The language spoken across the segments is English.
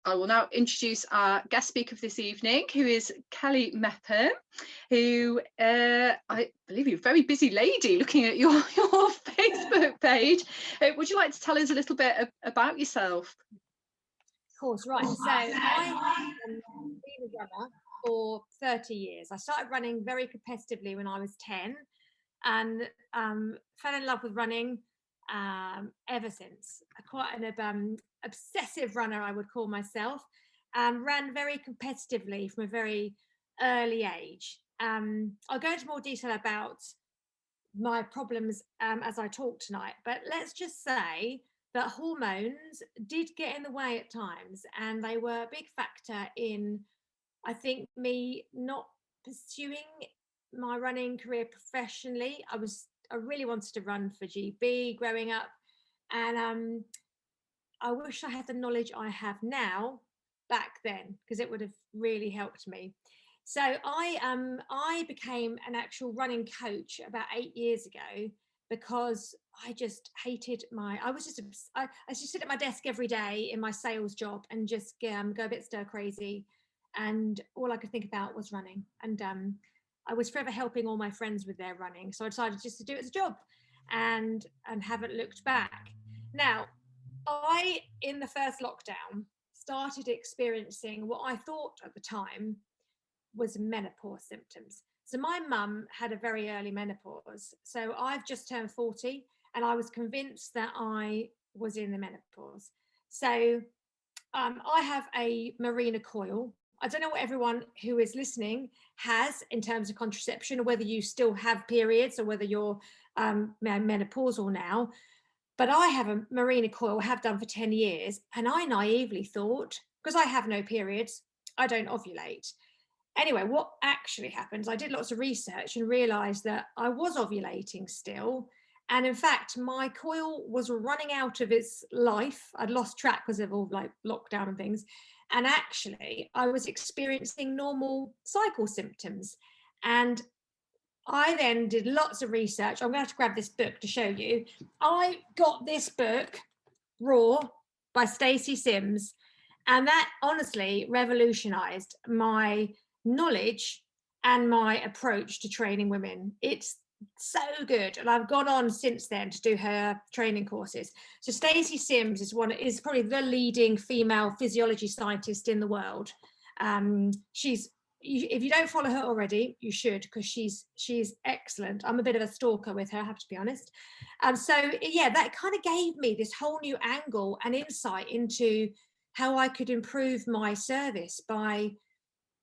I will now introduce our guest speaker for this evening, who is Kelly Mepham, who I believe you're a very busy lady looking at your Facebook page. Would you like to tell us a little bit about yourself? Of course, right. So I have been a runner for 30 years. I started running very competitively when I was 10 and fell in love with running ever since. Quite an obsessive runner, I would call myself. Ran very competitively from a very early age. I'll go into more detail about my problems as I talk tonight, but let's just say that hormones did get in the way at times, and they were a big factor in, I think, me not pursuing my running career professionally. I really wanted to run for GB growing up, and I wish I had the knowledge I have now back then, because it would have really helped me. So I became an actual running coach about 8 years ago, because I just hated I just sit at my desk every day in my sales job and just go a bit stir crazy, and all I could think about was running. And I was forever helping all my friends with their running, so I decided just to do it as a job, and haven't looked back. Now, in the first lockdown, started experiencing what I thought at the time was menopause symptoms. So my mum had a very early menopause. So I've just turned 40, and I was convinced that I was in the menopause. So I have a Mirena coil. I don't know what everyone who is listening has in terms of contraception, or whether you still have periods, or whether you're menopausal now. But I have a Mirena coil, have done for 10 years. And I naively thought, because I have no periods, I don't ovulate. Anyway, what actually happens, I did lots of research and realized that I was ovulating still. And in fact, my coil was running out of its life. I'd lost track because of all like lockdown and things. And actually, I was experiencing normal cycle symptoms. And I then did lots of research. I'm going to have to grab this book to show you. I got this book, Raw, by Stacey Sims. And that honestly revolutionized my knowledge and my approach to training women. It's so good, and I've gone on since then to do her training courses. So Stacey Sims is probably the leading female physiology scientist in the world. If you don't follow her already, you should, because she's excellent. I'm a bit of a stalker with her, I have to be honest. So yeah, that kind of gave me this whole new angle and insight into how I could improve my service by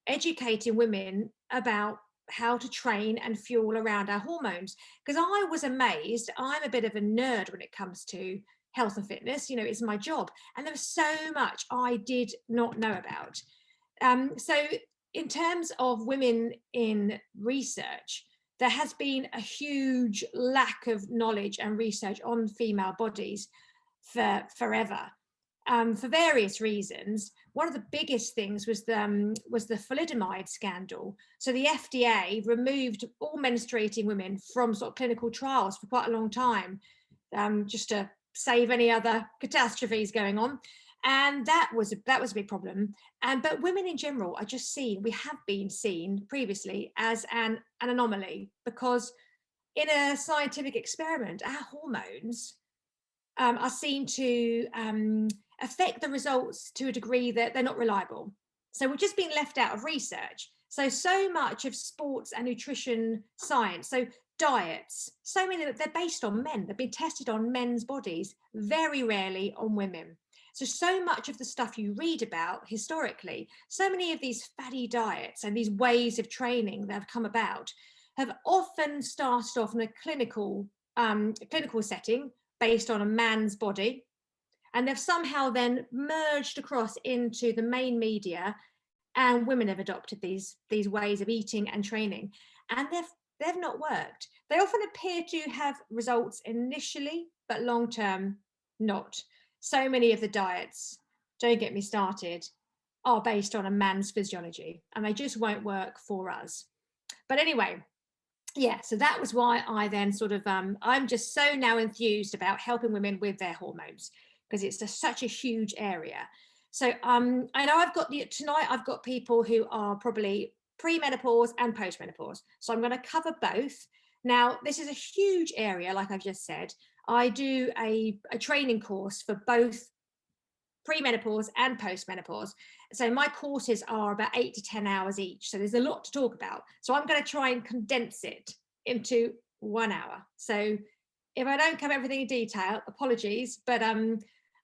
educating women about how to train and fuel around our hormones. Because I was amazed. I'm a bit of a nerd when it comes to health and fitness. You know, it's my job. And there was so much I did not know about. So in terms of women in research, there has been a huge lack of knowledge and research on female bodies for forever. For various reasons. One of the biggest things was the thalidomide scandal. So the FDA removed all menstruating women from sort of clinical trials for quite a long time, just to save any other catastrophes going on. And that was a big problem. But women in general we have been seen previously as an anomaly, because in a scientific experiment, our hormones are seen to affect the results to a degree that they're not reliable. So we're just being left out of research. So much of sports and nutrition science, so diets, so many, they're based on men. They've been tested on men's bodies, very rarely on women. So much of the stuff you read about historically, so many of these fatty diets and these ways of training that have come about have often started off in a clinical setting based on a man's body, and they've somehow then merged across into the main media, and women have adopted these ways of eating and training, and they've not worked. They often appear to have results initially, but long term not. So many of the diets, don't get me started, are based on a man's physiology, and they just won't work for us. But anyway, yeah, so that was why I then sort of I'm just so now enthused about helping women with their hormones, because it's such a huge area. So I know tonight I've got people who are probably pre-menopause and post-menopause. So I'm going to cover both. Now, this is a huge area, like I've just said. I do a training course for both pre-menopause and post-menopause. So my courses are about 8 to 10 hours each. So there's a lot to talk about. So I'm going to try and condense it into 1 hour. So if I don't cover everything in detail, apologies, but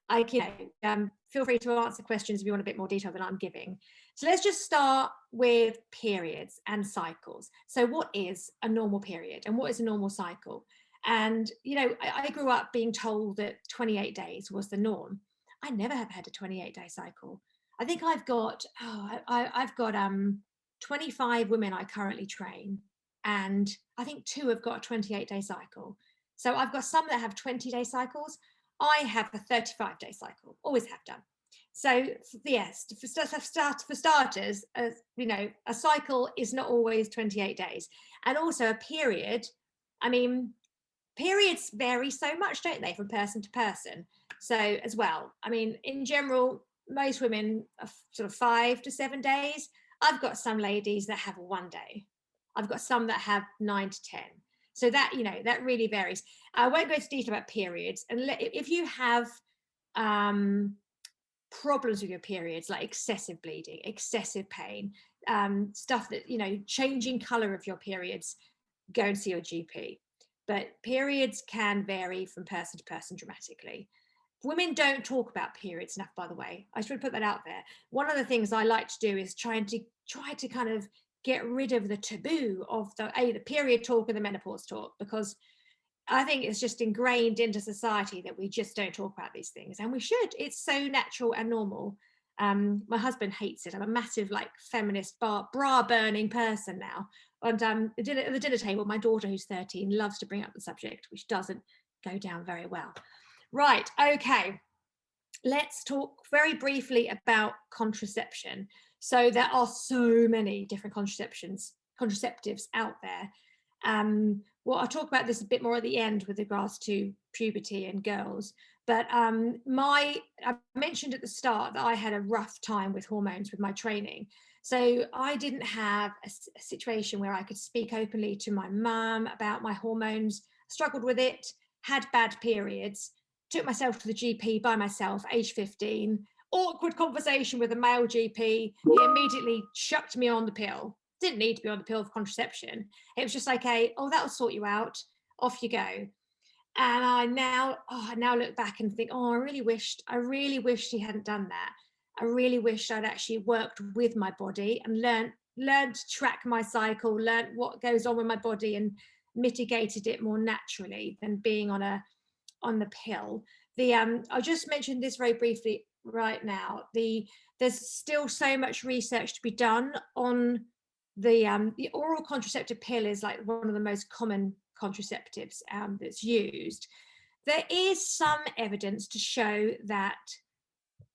I can feel free to answer questions if you want a bit more detail than I'm giving. So let's just start with periods and cycles. So what is a normal period and what is a normal cycle? And, you know, I grew up being told that 28 days was the norm. I never have had a 28-day cycle. I think I've got, I've got 25 women I currently train, and I think 2 have got a 28-day cycle. So I've got some that have 20-day cycles. I have a 35-day cycle, always have done. So yes, for starters, you know, a cycle is not always 28 days. And also a period, I mean, periods vary so much, don't they, from person to person? So as well, I mean, in general, most women are sort of 5 to 7 days. I've got some ladies that have 1 day. I've got some that have 9 to 10. So that, you know, that really varies. I won't go into detail about periods. And if you have problems with your periods, like excessive bleeding, excessive pain, stuff that, you know, changing color of your periods, go and see your GP. But periods can vary from person to person dramatically. Women don't talk about periods enough, by the way. I should put that out there. One of the things I like to do is try to kind of get rid of the taboo of the period talk and the menopause talk, because I think it's just ingrained into society that we just don't talk about these things, and we should. It's so natural and normal. My husband hates it. I'm a massive like feminist bra burning person now. And at the dinner table, my daughter, who's 13, loves to bring up the subject, which doesn't go down very well. Right, okay. Let's talk very briefly about contraception. So there are so many different contraceptives out there. Well, I'll talk about this a bit more at the end with regards to puberty and girls. But I mentioned at the start that I had a rough time with hormones with my training. So I didn't have a situation where I could speak openly to my mum about my hormones, struggled with it, had bad periods, took myself to the GP by myself, age 15, awkward conversation with a male GP. He immediately chucked me on the pill. Didn't need to be on the pill for contraception. It was just like, that'll sort you out. Off you go. And I now look back and think, I really wished he hadn't done that. I really wished I'd actually worked with my body and learned to track my cycle, learned what goes on with my body and mitigated it more naturally than being on the pill. I'll just mention this very briefly right now. There's still so much research to be done on the oral contraceptive pill. Is like one of the most common contraceptives that's used. There is some evidence to show that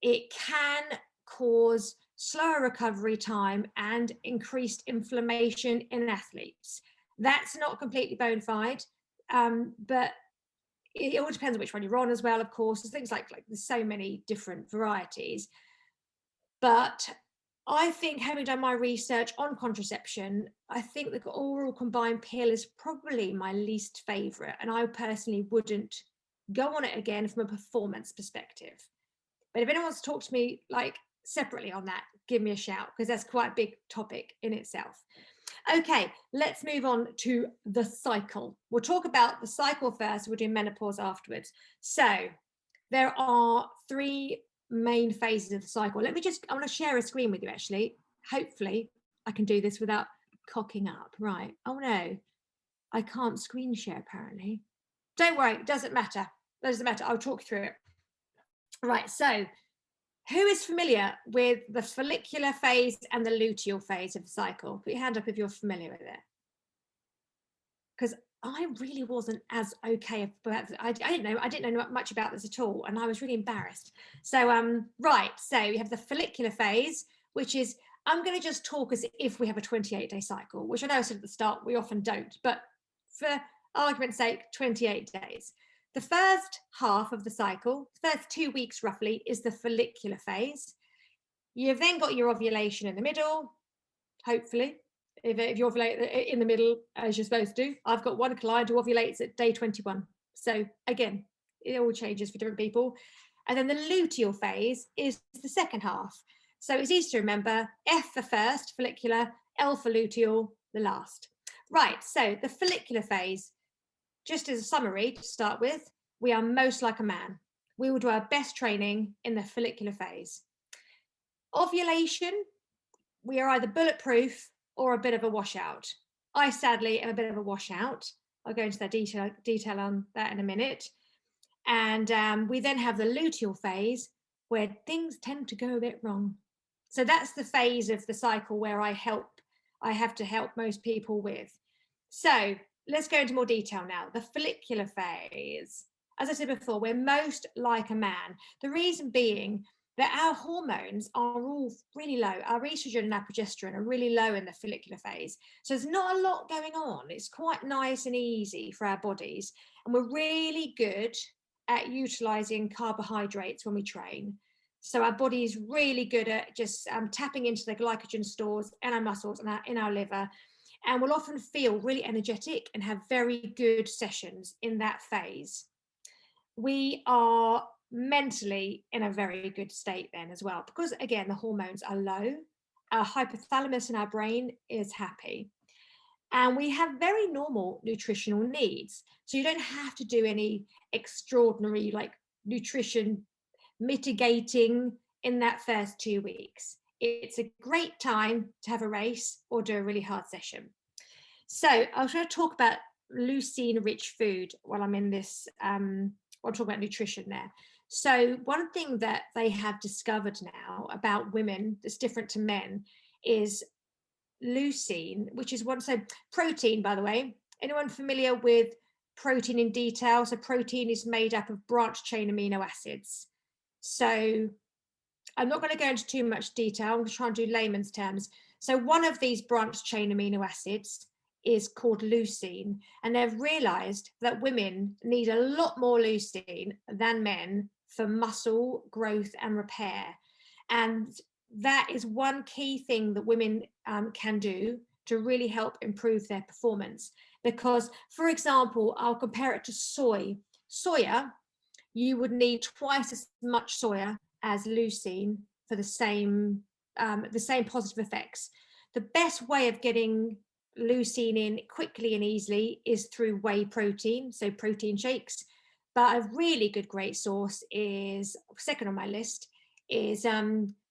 it can cause slower recovery time and increased inflammation in athletes. That's not completely bona fide, but it all depends on which one you're on as well, of course. There's things like there's so many different varieties. But I think, having done my research on contraception, I think the oral combined pill is probably my least favorite, and I personally wouldn't go on it again from a performance perspective. But if anyone wants to talk to me like separately on that, give me a shout, because that's quite a big topic in itself. Okay, let's move on to the cycle. We'll talk about the cycle first. We'll do menopause afterwards. So there are 3 main phases of the cycle. I want to share a screen with you, actually. Hopefully I can do this without cocking up. Right. Oh no, I can't screen share apparently. Don't worry, it doesn't matter. I'll talk through it. Right, so who is familiar with the follicular phase and the luteal phase of the cycle? Put your hand up if you're familiar with it. Because I really wasn't as okay about it. I didn't know much about this at all, and I was really embarrassed. So right, so you have the follicular phase, which is, I'm going to just talk as if we have a 28-day cycle, which I know I said at the start we often don't, but for argument's sake, 28 days. The first half of the cycle, the first 2 weeks roughly, is the follicular phase. You've then got your ovulation in the middle, hopefully, if you ovulate in the middle as you're supposed to. I've got one client who ovulates at day 21. So again, it all changes for different people. And then the luteal phase is the second half. So it's easy to remember: F for first, follicular; L for luteal, the last. Right, so the follicular phase, just as a summary to start with, we are most like a man. We will do our best training in the follicular phase. Ovulation, we are either bulletproof or a bit of a washout. I sadly am a bit of a washout. I'll go into that detail on that in a minute. And we then have the luteal phase, where things tend to go a bit wrong. So that's the phase of the cycle where I have to help most people with. So let's go into more detail now. The follicular phase, as I said before, we're most like a man. The reason being that our hormones are all really low. Our estrogen and our progesterone are really low in the follicular phase. So there's not a lot going on. It's quite nice and easy for our bodies. And we're really good at utilizing carbohydrates when we train. So our body is really good at just tapping into the glycogen stores in our muscles and in our liver. And we'll often feel really energetic and have very good sessions in that phase. We are mentally in a very good state then as well, because again, the hormones are low. Our hypothalamus in our brain is happy. And we have very normal nutritional needs. So you don't have to do any extraordinary like nutrition mitigating in that first 2 weeks. It's a great time to have a race or do a really hard session. So I was going to talk about leucine-rich food while I'm in this, I'll talk about nutrition there. So one thing that they have discovered now about women that's different to men is leucine, which is one, so protein, by the way. Anyone familiar with protein in detail? So protein is made up of branched chain amino acids. So I'm not going to go into too much detail. I'm going to try and do layman's terms. So one of these branched chain amino acids is called leucine, and they've realized that women need a lot more leucine than men for muscle growth and repair. And that is one key thing that women can do to really help improve their performance. Because, for example, I'll compare it to soy. Soya, you would need twice as much soya as leucine for the same positive effects. The best way of getting leucine in quickly and easily is through whey protein, so protein shakes. But a really good great source is, second on my list, is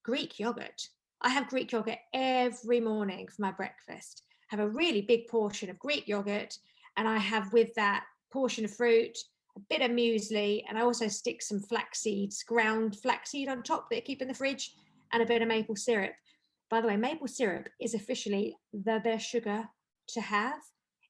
Greek yogurt. I have Greek yogurt every morning for my breakfast. I have a really big portion of Greek yogurt, and I have with that portion of fruit, a bit of muesli, and I also stick some flax seeds, ground flaxseed on top that I keep in the fridge, and a bit of maple syrup. By the way, maple syrup is officially the best sugar to have.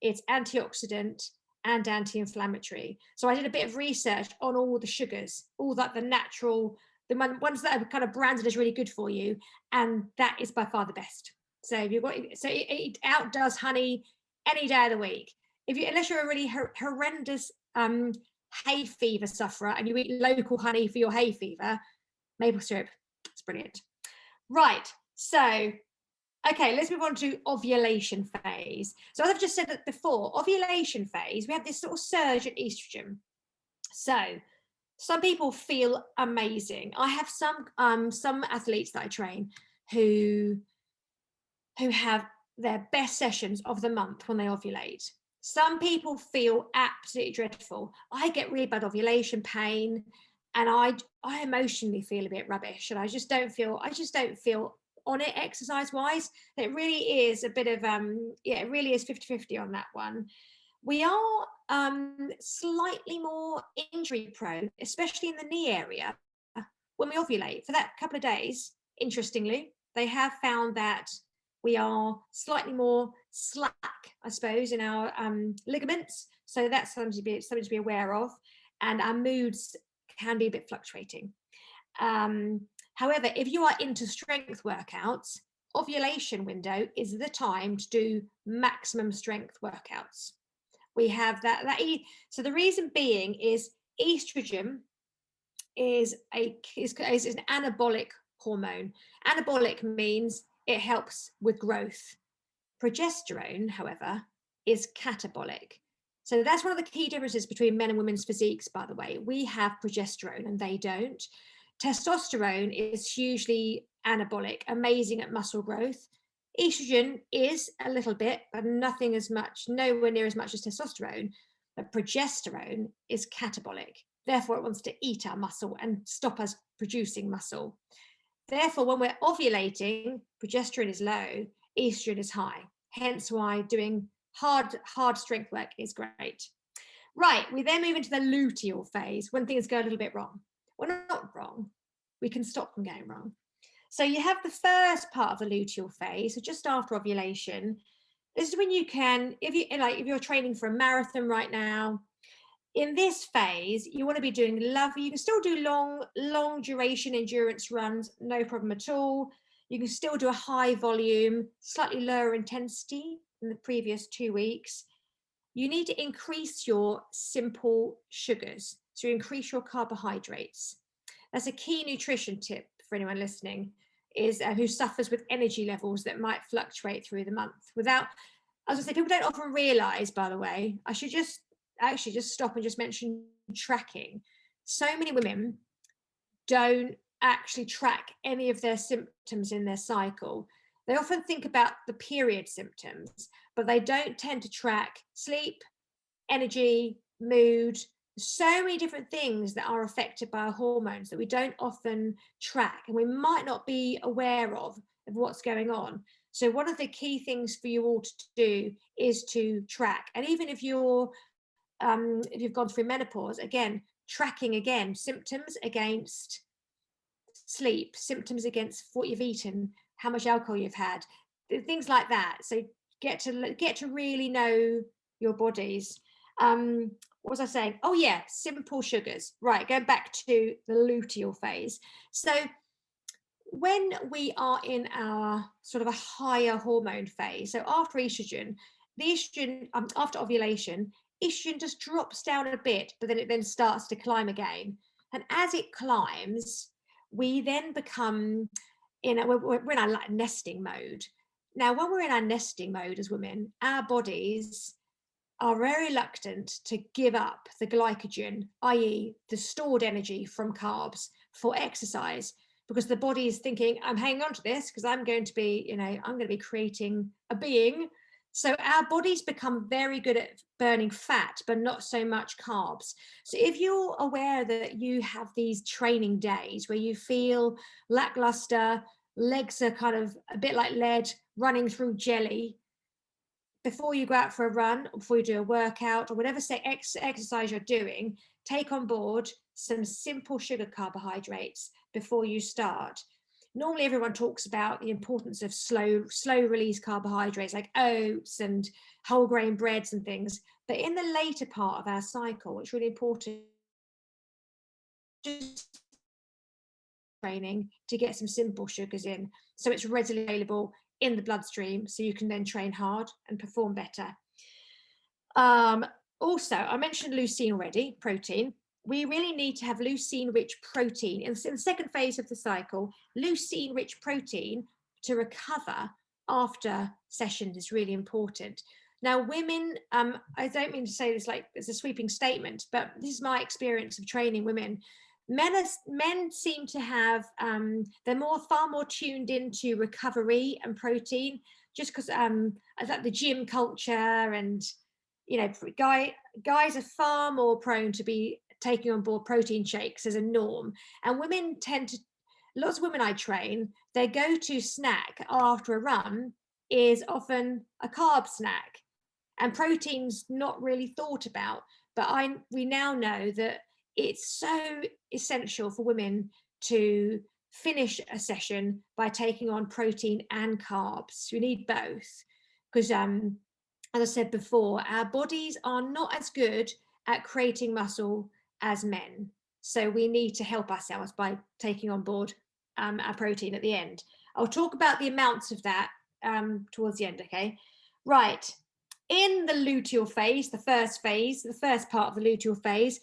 It's antioxidant and anti-inflammatory. So I did a bit of research on all the sugars, all that the natural, the ones that are kind of branded as really good for you, and that is by far the best. So if you've got, so it outdoes honey any day of the week. Unless you're a really horrendous hay fever sufferer and you eat local honey for your hay fever, maple syrup, it's brilliant. Right, so okay, let's move on to ovulation phase. So as I've just said that before, ovulation phase, we have this sort of surge in estrogen. So some people feel amazing. I have some athletes that I train who have their best sessions of the month when they ovulate. Some people feel absolutely dreadful. I get really bad ovulation pain, and I emotionally feel a bit rubbish, and I just don't feel on it exercise wise. It really is a bit of it really is 50-50 on that one. We are slightly more injury prone, especially in the knee area, when we ovulate for that couple of days. Interestingly, they have found that we are slightly more slack, I suppose, in our ligaments. So that's something to be aware of. And our moods can be a bit fluctuating. However, if you are into strength workouts, ovulation window is the time to do maximum strength workouts. We have that. So the reason being is estrogen is an anabolic hormone. Anabolic means it helps with growth. Progesterone, however, is catabolic. So that's one of the key differences between men and women's physiques, by the way. We have progesterone and they don't. Testosterone is hugely anabolic, amazing at muscle growth. Estrogen is a little bit, but nothing as much, nowhere near as much as testosterone. But progesterone is catabolic. Therefore, it wants to eat our muscle and stop us producing muscle. Therefore, when we're ovulating, progesterone is low, estrogen is high. Hence why doing hard strength work is great. Right, we then move into the luteal phase when things go a little bit wrong. Well, not wrong. We can stop them going wrong. So you have the first part of the luteal phase, so just after ovulation. This is when you can, if you're training for a marathon right now, in this phase, you want to be doing you can still do long duration endurance runs, no problem at all. You can still do a high volume, slightly lower intensity than the previous 2 weeks. You need to increase your simple sugars. So increase your carbohydrates. That's a key nutrition tip for anyone listening, is who suffers with energy levels that might fluctuate through the month. Without, as I say, people don't often realize, by the way, I should just stop and just mention tracking. So many women don't actually track any of their symptoms in their cycle. They often think about the period symptoms, but they don't tend to track sleep, energy, mood, so many different things that are affected by our hormones that we don't often track, and we might not be aware of what's going on. So one of the key things for you all to do is to track. And even if you've gone through menopause, again, tracking symptoms against sleep, symptoms against what you've eaten, how much alcohol you've had, things like that. So get to really know your bodies. What was I saying? Oh yeah, simple sugars. Right, going back to the luteal phase. So when we are in our sort of a higher hormone phase, so after estrogen, after ovulation, estrogen just drops down a bit, but then it then starts to climb again. And as it climbs, we then become we're in our like nesting mode. Now, when we're in our nesting mode as women, our bodies are very reluctant to give up the glycogen, i.e. the stored energy from carbs, for exercise, because the body is thinking, I'm hanging on to this because I'm going to be creating a being. So our bodies become very good at burning fat, but not so much carbs. So if you're aware that you have these training days where you feel lackluster, legs are kind of a bit like lead running through jelly, before you go out for a run, or before you do a workout, or whatever exercise you're doing, take on board some simple sugar carbohydrates before you start. Normally everyone talks about the importance of slow release carbohydrates like oats and whole grain breads and things. But in the later part of our cycle, it's really important just training to get some simple sugars in, so it's readily available in the bloodstream, so you can then train hard and perform better. Also, I mentioned leucine already, protein. We really need to have leucine-rich protein. In the second phase of the cycle, leucine-rich protein to recover after sessions is really important. Now, women, I don't mean to say this like it's a sweeping statement, but this is my experience of training women. Men seem to have, they're far more tuned into recovery and protein, just because like the gym culture, and guys are far more prone to be taking on board protein shakes as a norm. And women lots of women I train, their go-to snack after a run is often a carb snack, and protein's not really thought about. But we now know that it's so essential for women to finish a session by taking on protein and carbs. We need both, because as I said before, our bodies are not as good at creating muscle as men. So we need to help ourselves by taking on board our protein at the end. I'll talk about the amounts of that towards the end, okay? Right, in the luteal phase, the first part of the luteal phase,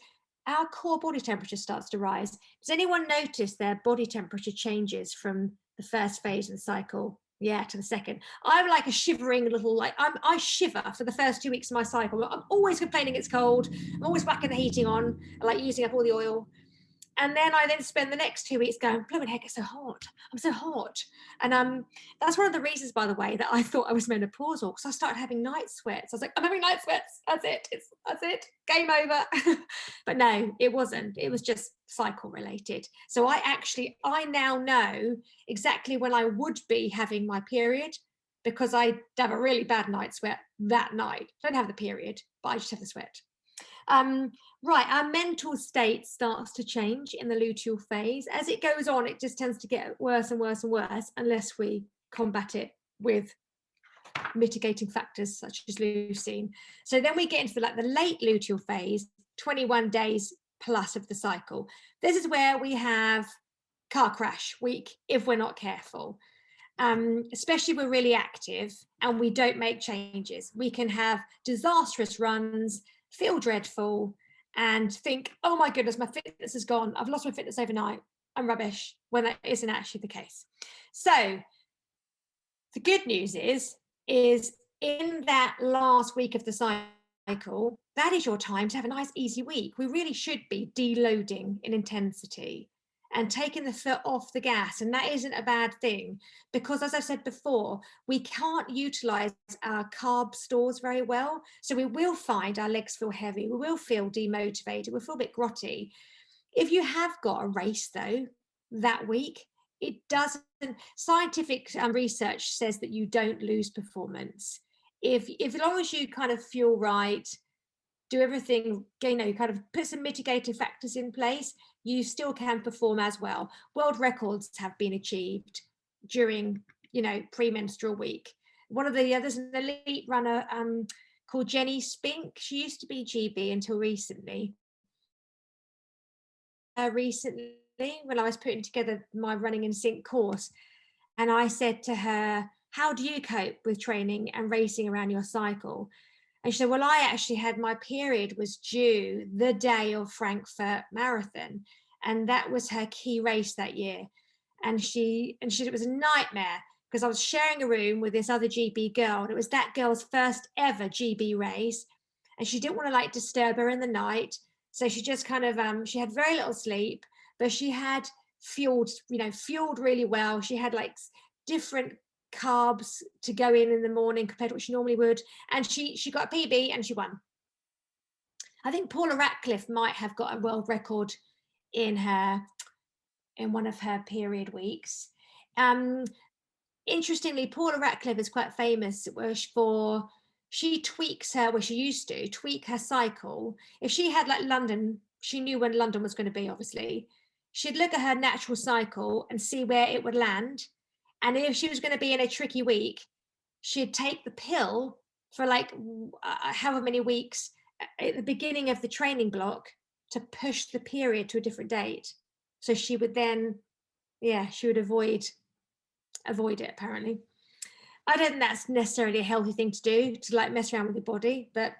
our core body temperature starts to rise. Does anyone notice their body temperature changes from the first phase of the cycle, to the second? I'm like a shivering little, like I shiver for the first 2 weeks of my cycle. I'm always complaining it's cold. I'm always whacking the heating on, like using up all the oil. And then I then spend the next 2 weeks going, blooming heck, it's so hot. I'm so hot. And that's one of the reasons, by the way, that I thought I was menopausal, because I started having night sweats. I was like, I'm having night sweats. That's it. That's it. Game over. But no, it wasn't. It was just cycle related. So I now know exactly when I would be having my period, because I have a really bad night sweat that night. I don't have the period, but I just have the sweat. Right, our mental state starts to change in the luteal phase. As it goes on, it just tends to get worse and worse and worse unless we combat it with mitigating factors such as leucine. So then we get into the late luteal phase, 21 days plus of the cycle. This is where we have car crash week if we're not careful. Especially if we're really active and we don't make changes. We can have disastrous runs, feel dreadful, and think, oh my goodness, my fitness is gone. I've lost my fitness overnight. I'm rubbish, when that isn't actually the case. So the good news is in that last week of the cycle, that is your time to have a nice easy week. We really should be deloading in intensity and taking the foot off the gas. And that isn't a bad thing, because as I said before, we can't utilize our carb stores very well. So we will find our legs feel heavy. We will feel demotivated. We'll feel a bit grotty. If you have got a race though, that week, it doesn't, scientific research says that you don't lose performance. If as long as you kind of feel right, do everything, kind of put some mitigating factors in place, you still can perform as well. World records have been achieved during, premenstrual week. One of the others, an elite runner called Jenny Spink. She used to be GB until recently. When I was putting together my Running in Sync course, and I said to her, how do you cope with training and racing around your cycle? And she said, well, I actually had my period was due the day of Frankfurt Marathon. And that was her key race that year. And she said it was a nightmare, because I was sharing a room with this other GB girl, and it was that girl's first ever GB race. And she didn't want to disturb her in the night. So she just kind of, she had very little sleep, but she had fueled really well. She had different carbs to go in the morning compared to what she normally would, and she got a PB and she won. I think Paula Ratcliffe might have got a world record in one of her period weeks. Interestingly, Paula Ratcliffe is quite famous for, she tweaks her, she used to tweak her cycle. If she had London, she knew when London was going to be, obviously. She'd look at her natural cycle and see where it would land. And if she was going to be in a tricky week, she'd take the pill for however many weeks at the beginning of the training block to push the period to a different date. So she would then, she would avoid it, apparently. I don't think that's necessarily a healthy thing to do, to mess around with your body. But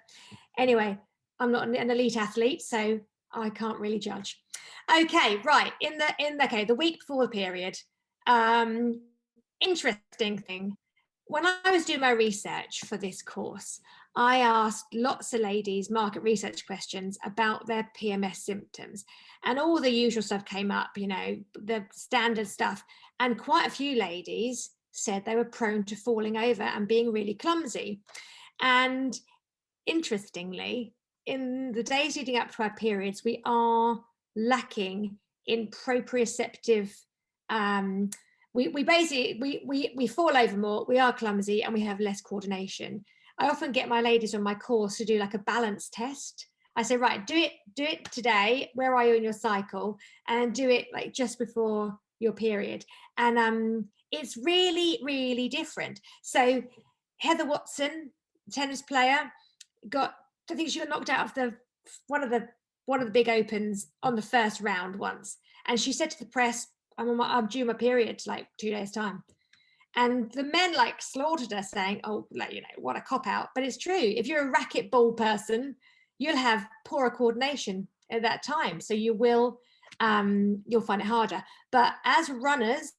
anyway, I'm not an elite athlete, so I can't really judge. Okay, right. The week before the period, interesting thing. When I was doing my research for this course, I asked lots of ladies market research questions about their PMS symptoms, and all the usual stuff came up, the standard stuff. And quite a few ladies said they were prone to falling over and being really clumsy. And interestingly, in the days leading up to our periods, we are lacking in proprioceptive. We basically we fall over more, we are clumsy, and we have less coordination. I often get my ladies on my course to do a balance test. I say, right, do it today. Where are you in your cycle? And do it just before your period. And it's really, really different. So Heather Watson, tennis player, I think she got knocked out of one of the big opens on the first round once. And she said to the press, I'm due my period 2 days time. And the men slaughtered her, saying, oh, what a cop out. But it's true. If you're a racquetball person, you'll have poorer coordination at that time. So you will, you'll find it harder. But as runners,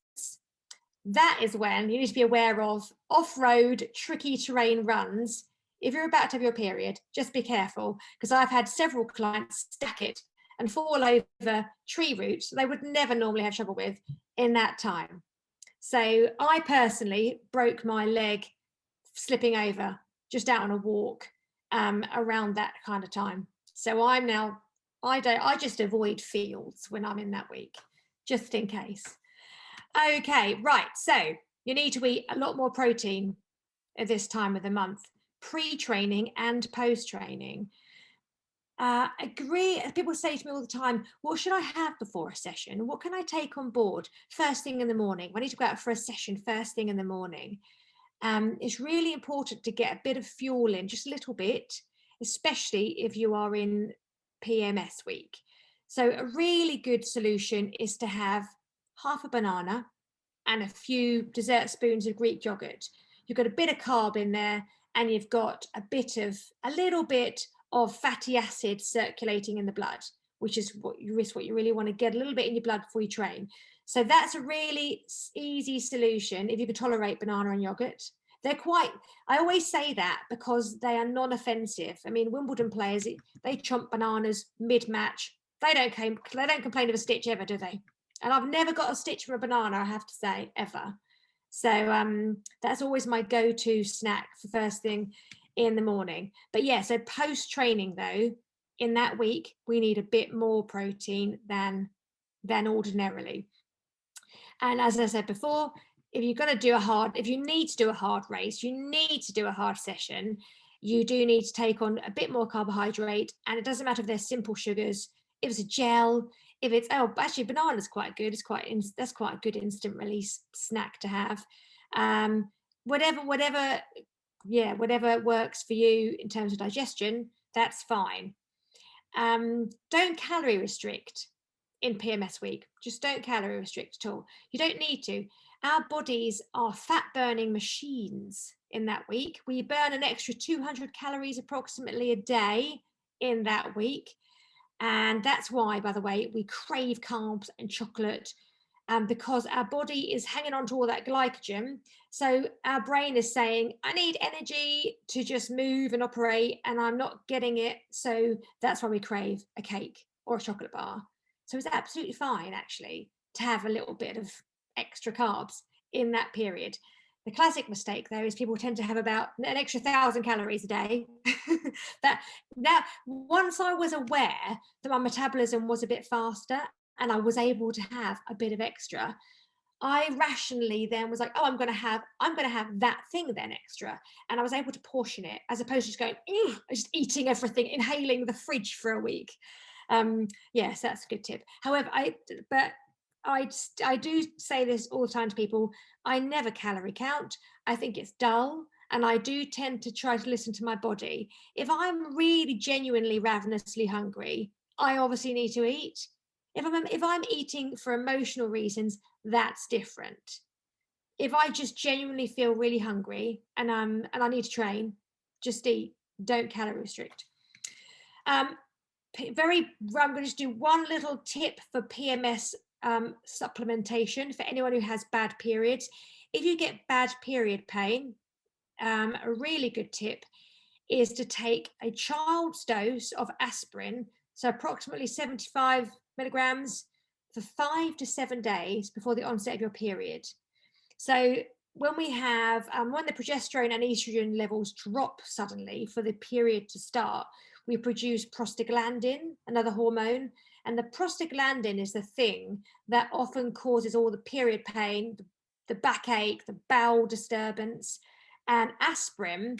that is when you need to be aware of off-road, tricky terrain runs. If you're about to have your period, just be careful, because I've had several clients stack it and fall over tree roots they would never normally have trouble with in that time. So I personally broke my leg slipping over just out on a walk around that kind of time. So I'm now, I just avoid fields when I'm in that week, just in case. Okay, right. So you need to eat a lot more protein at this time of the month, pre-training and post-training. Agree. People say to me all the time, what should I have before a session? What can I take on board first thing in the morning? I need to go out for a session first thing in the morning. It's really important to get a bit of fuel in, just a little bit, especially if you are in PMS week. So a really good solution is to have half a banana and a few dessert spoons of Greek yogurt. You've got a bit of carb in there, and you've got a little bit of fatty acid circulating in the blood, which is what you really want to get a little bit in your blood before you train. So that's a really easy solution if you can tolerate banana and yogurt. They're quite, I always say that because they are non-offensive. I mean, Wimbledon players, they chomp bananas mid-match. They don't complain of a stitch ever, do they? And I've never got a stitch from a banana, I have to say, ever. So that's always my go-to snack for first thing in the morning. But yeah, so post-training though, in that week, we need a bit more protein than ordinarily. And as I said before, if you're going to do if you need to do a hard race, you need to do a hard session, you do need to take on a bit more carbohydrate. And it doesn't matter if they're simple sugars, if it's a gel, if it's, actually banana's quite good. That's quite a good instant release snack to have. Whatever works for you in terms of digestion, that's fine. Don't calorie restrict in PMS week. Just don't calorie restrict at all. You don't need to. Our bodies are fat burning machines in that week. We burn an extra 200 calories approximately a day in that week. And that's why, by the way, we crave carbs and chocolate, because our body is hanging on to all that glycogen. So our brain is saying, I need energy to just move and operate, and I'm not getting it. So that's why we crave a cake or a chocolate bar. So it's absolutely fine, actually, to have a little bit of extra carbs in that period. The classic mistake, though, is people tend to have about an extra 1,000 calories a day. That once I was aware that my metabolism was a bit faster and I was able to have a bit of extra, I rationally then was like, oh, I'm going to have that thing then extra, and I was able to portion it as opposed to just going, just eating everything, inhaling the fridge for a week. Yes, that's a good tip. However, I do say this all the time to people. I never calorie count. I think it's dull, and I do tend to try to listen to my body. If I'm really genuinely ravenously hungry, I obviously need to eat. If I'm eating for emotional reasons, that's different. If I just genuinely feel really hungry and I need to train, just eat. Don't calorie restrict. I'm going to just do one little tip for PMS supplementation for anyone who has bad periods. If you get bad period pain, a really good tip is to take a child's dose of aspirin, so approximately 75 milligrams, for 5 to 7 days before the onset of your period. So when we have, when the progesterone and estrogen levels drop suddenly for the period to start, we produce prostaglandin, another hormone. And the prostaglandin is the thing that often causes all the period pain, the backache, the bowel disturbance. And aspirin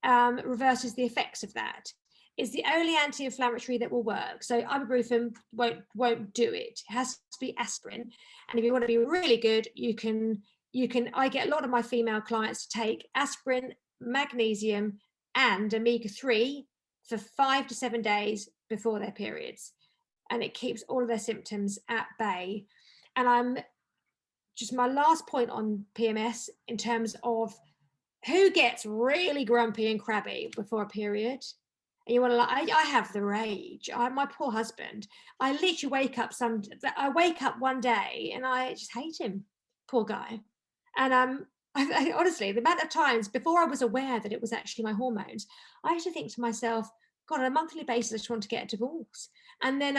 reverses the effects of that. It's the only anti-inflammatory that will work. So ibuprofen won't do it. It has to be aspirin. And if you want to be really good, you can. I get a lot of my female clients to take aspirin, magnesium, and omega-3 for 5 to 7 days before their periods, and it keeps all of their symptoms at bay. And I'm just, my last point on PMS in terms of who gets really grumpy and crabby before a period. And you want to like, I have the rage. My poor husband. I literally wake up one day and I just hate him, poor guy. And I honestly, the amount of times before I was aware that it was actually my hormones, I used to think to myself, God, on a monthly basis, I just want to get a divorce. And then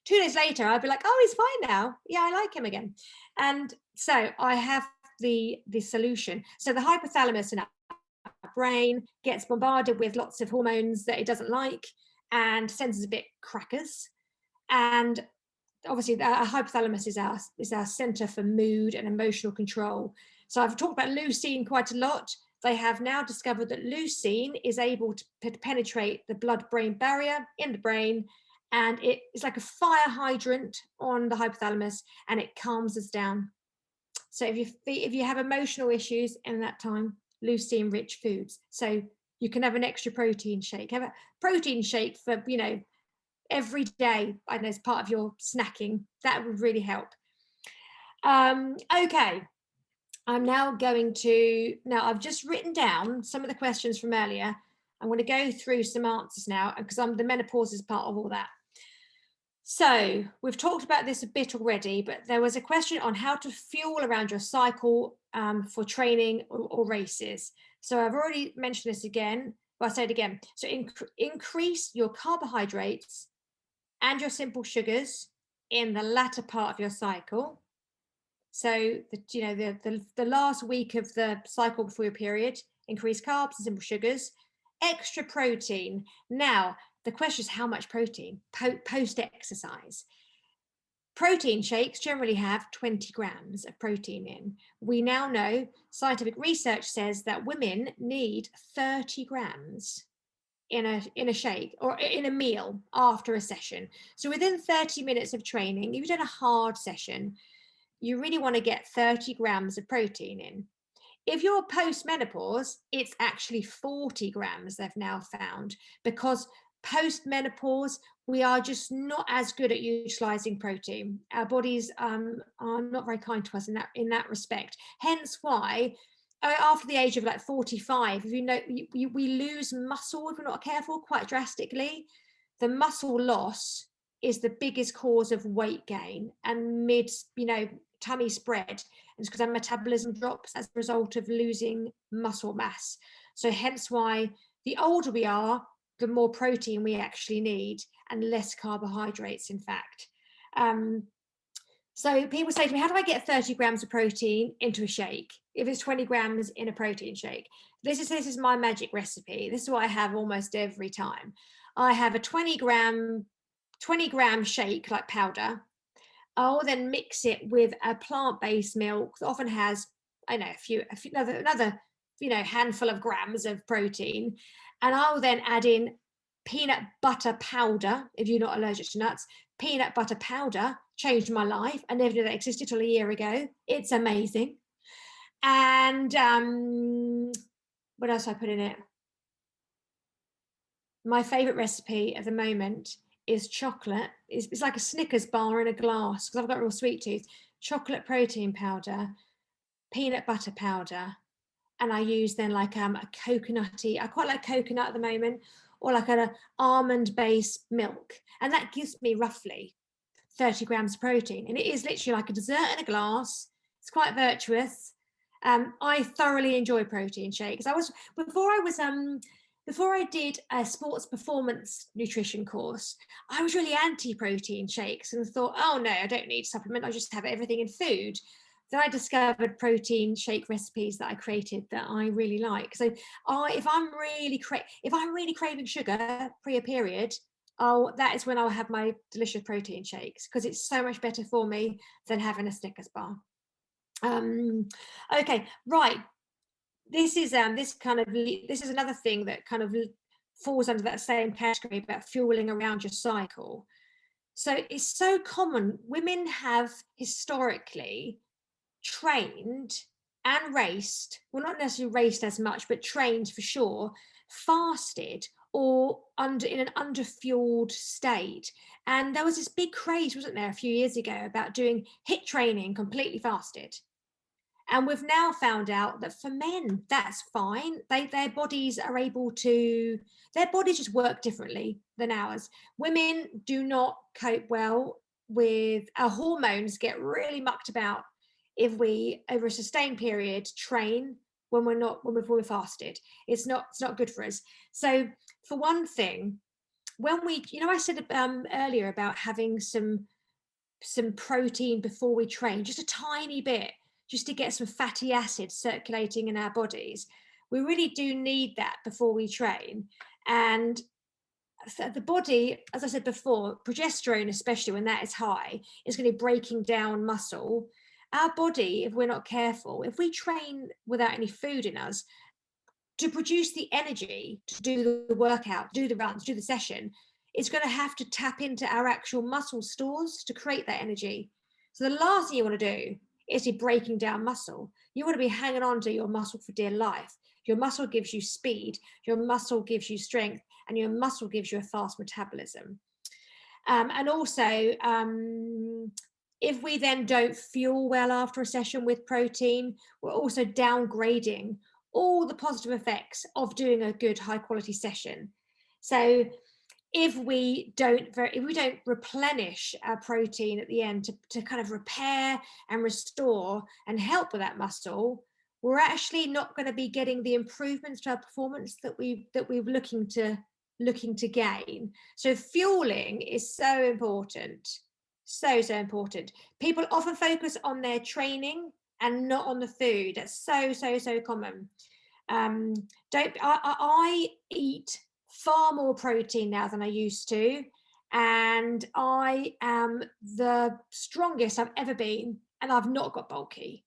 2 days later, I'd be like, oh, he's fine now. Yeah, I like him again. And so I have the solution. So the hypothalamus in our brain gets bombarded with lots of hormones that it doesn't like and sends us a bit crackers. And obviously our hypothalamus is our center for mood and emotional control. So I've talked about leucine quite a lot. They have now discovered that leucine is able to penetrate the blood-brain barrier in the brain, and it is like a fire hydrant on the hypothalamus, and it calms us down. So if you have emotional issues in that time, leucine-rich foods. So you can have an extra protein shake. Have a protein shake for, every day, I don't know, as part of your snacking. That would really help. Okay. I've just written down some of the questions from earlier. I'm going to go through some answers now because the menopause is part of all that. So we've talked about this a bit already, but there was a question on how to fuel around your cycle for training or races. So I've already mentioned this again, but I'll say it again. So increase your carbohydrates and your simple sugars in the latter part of your cycle. So the last week of the cycle before your period, increase carbs and simple sugars, extra protein. Now, the question is how much protein post-exercise. Protein shakes generally have 20 grams of protein in. We now know, scientific research says that women need 30 grams in a shake or in a meal after a session. So within 30 minutes of training, if you've done a hard session, you really want to get 30 grams of protein in. If you're post-menopause, it's actually 40 grams they've now found, because post-menopause, we are just not as good at utilizing protein. Our bodies are not very kind to us in that respect. Hence why, after the age of like 45, we lose muscle if we're not careful quite drastically. The muscle loss is the biggest cause of weight gain and tummy spread. And it's because our metabolism drops as a result of losing muscle mass. So hence why the older we are, the more protein we actually need and less carbohydrates, in fact. So people say to me, how do I get 30 grams of protein into a shake if it's 20 grams in a protein shake? This is my magic recipe. This is what I have almost every time. I have a 20 gram shake, like powder. I'll then mix it with a plant-based milk that often has, I know, another handful of grams of protein. And I'll then add in peanut butter powder. If you're not allergic to nuts, peanut butter powder changed my life. I never knew that existed till a year ago. It's amazing. And what else I put in it? My favorite recipe at the moment is chocolate. It's like a Snickers bar in a glass because I've got a real sweet tooth. Chocolate protein powder, peanut butter powder, and I use then like a coconutty. I quite like coconut at the moment, or like an almond-based milk, and that gives me roughly 30 grams of protein. And it is literally like a dessert in a glass. It's quite virtuous. I thoroughly enjoy protein shakes. Before I did a sports performance nutrition course, I was really anti-protein shakes and thought, oh no, I don't need supplement. I just have everything in food. Then I discovered protein shake recipes that I created that I really like. So if I'm really craving sugar pre a period, that is when I'll have my delicious protein shakes, because it's so much better for me than having a Snickers bar. Okay, right. This is another thing that kind of falls under that same category about fueling around your cycle. So it's so common. Women have historically trained and raced, well, not necessarily raced as much, but trained for sure, fasted or in an underfueled state. And there was this big craze, wasn't there, a few years ago about doing HIIT training completely fasted. And we've now found out that for men, that's fine. Their bodies are able to, their bodies just work differently than ours. Women do not cope well with, our hormones get really mucked about if we, over a sustained period, train when we're fasted. It's not good for us. So for one thing, when we, I said earlier about having some protein before we train, just a tiny bit, just to get some fatty acids circulating in our bodies. We really do need that before we train. And the body, as I said before, progesterone, especially when that is high, is going to be breaking down muscle. Our body, if we're not careful, if we train without any food in us, to produce the energy to do the workout, do the runs, do the session, it's going to have to tap into our actual muscle stores to create that energy. So the last thing you want to do is be breaking down muscle. You want to be hanging on to your muscle for dear life. Your muscle gives you speed, your muscle gives you strength, and your muscle gives you a fast metabolism. And also, if we then don't fuel well after a session with protein, we're also downgrading all the positive effects of doing a good high quality session. So if we don't replenish our protein at the end to kind of repair and restore and help with that muscle, we're actually not going to be getting the improvements to our performance that we're looking to gain. So fueling is so important, so important. People often focus on their training and not on the food. That's so common. I eat far more protein now than I used to, and I am the strongest I've ever been, and I've not got bulky.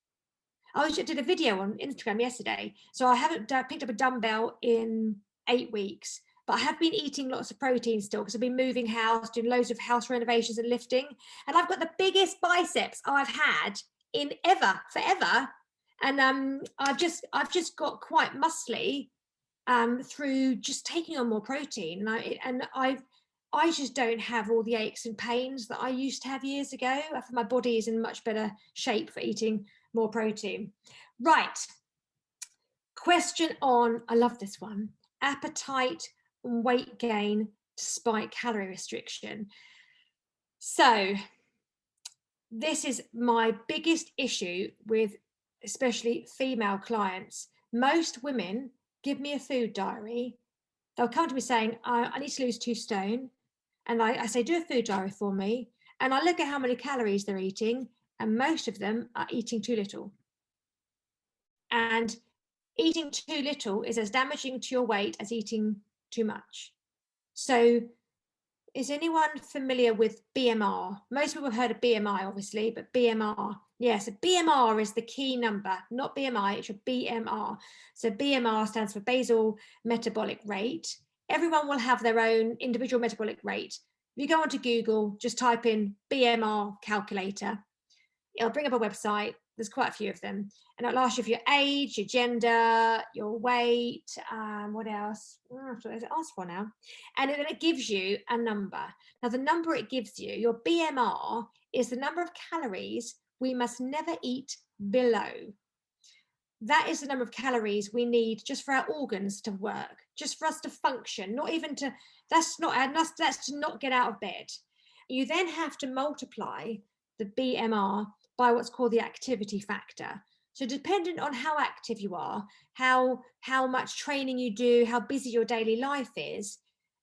I did a video on Instagram yesterday, so I haven't picked up a dumbbell in 8 weeks, but I have been eating lots of protein still because I've been moving house, doing loads of house renovations and lifting, and I've got the biggest biceps I've had in forever. And I've just got quite muscly through just taking on more protein, and I just don't have all the aches and pains that I used to have years ago. I feel my body is in much better shape for eating more protein. Right. Question on, I love this one, appetite and weight gain despite calorie restriction. So this is my biggest issue with especially female clients. Most women give me a food diary. They'll come to me saying, I need to lose 2 stone. And I say, do a food diary for me. And I look at how many calories they're eating, and most of them are eating too little. And eating too little is as damaging to your weight as eating too much. So is anyone familiar with BMR? Most people have heard of BMI, obviously, but BMR. Yes, yeah, so BMR is the key number, not BMI, it's your BMR. So BMR stands for basal metabolic rate. Everyone will have their own individual metabolic rate. If you go onto Google, just type in BMR calculator. It'll bring up a website. There's quite a few of them. And it'll ask you for your age, your gender, your weight, what else? What does it ask for now? And then it gives you a number. Now, the number it gives you, your BMR, is the number of calories we must never eat below. That is the number of calories we need just for our organs to work, just for us to function, not even to, that's to not get out of bed. You then have to multiply the BMR by what's called the activity factor. So dependent on how active you are, how much training you do, how busy your daily life is,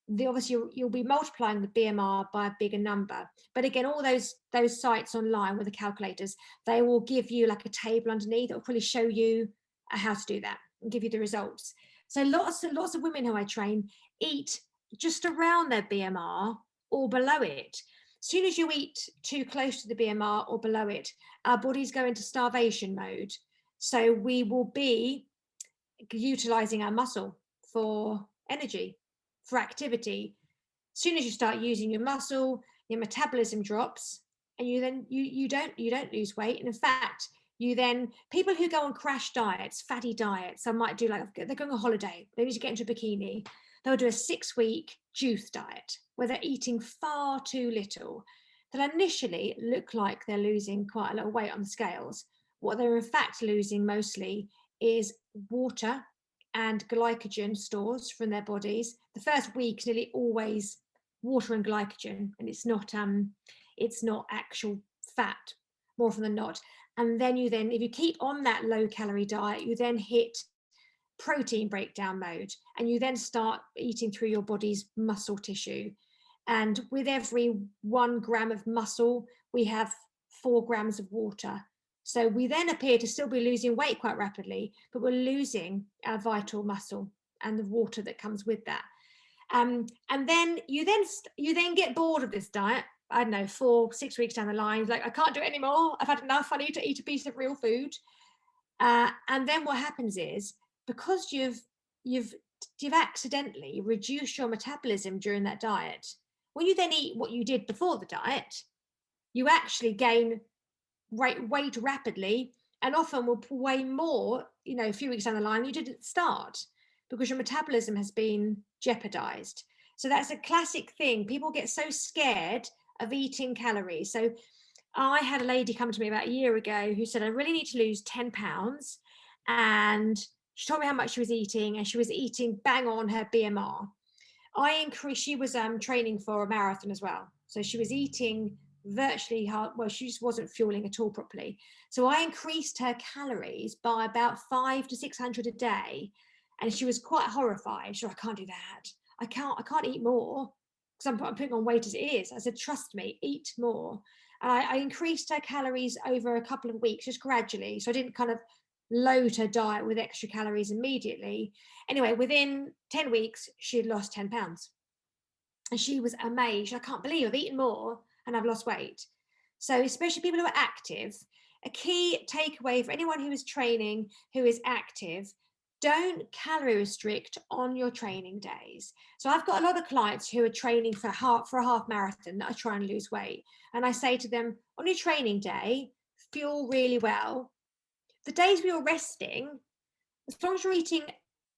obviously you'll be multiplying the BMR by a bigger number. But again, all those sites online with the calculators, they will give you like a table underneath that will probably show you how to do that and give you the results. So lots of women who I train eat just around their BMR or below it. As soon as you eat too close to the BMR or below it, our bodies go into starvation mode. So we will be utilizing our muscle for energy, for activity. As soon as you start using your muscle, your metabolism drops, and you don't lose weight. And in fact, people who go on crash diets, fatty diets, I might do, like, they're going on holiday, they need to get into a bikini, they'll do a 6-week juice diet where they're eating far too little. They'll initially look like they're losing quite a lot of weight on the scales. what they're in fact losing mostly is water and glycogen stores from their bodies. The first week is nearly always water and glycogen, and it's not actual fat more often than not. And then if you keep on that low calorie diet, you then hit protein breakdown mode, and you then start eating through your body's muscle tissue. And with every 1 gram of muscle, we have 4 grams of water. So we then appear to still be losing weight quite rapidly, but we're losing our vital muscle and the water that comes with that. And then you get bored of this diet. I don't know, 4-6 weeks down the line, like, I can't do it anymore. I've had enough. I need to eat a piece of real food. And then what happens is, because you've accidentally reduced your metabolism during that diet, when you then eat what you did before the diet, you actually gain weight rapidly, and often will weigh more, a few weeks down the line you did at the start, because your metabolism has been jeopardized. So that's a classic thing. People get so scared of eating calories. So I had a lady come to me about a year ago who said, I really need to lose 10 pounds. And she told me how much she was eating, and she was eating bang on her BMR. She was training for a marathon as well. So she was eating virtually hard. Well, she just wasn't fueling at all properly. So I increased her calories by about 500 to 600 a day. And she was quite horrified. She said, I can't do that. I can't eat more, because I'm putting on weight as it is. I said, trust me, eat more. And I increased her calories over a couple of weeks, just gradually. So I didn't kind of load her diet with extra calories immediately. Anyway, within 10 weeks, she had lost 10 pounds. And she was amazed. I can't believe I've eaten more and I've lost weight. So especially people who are active, a key takeaway for anyone who is training, who is active, don't calorie restrict on your training days. So I've got a lot of clients who are training for a half marathon that are trying to lose weight. And I say to them, on your training day, fuel really well. The days where you're resting, as long as you're eating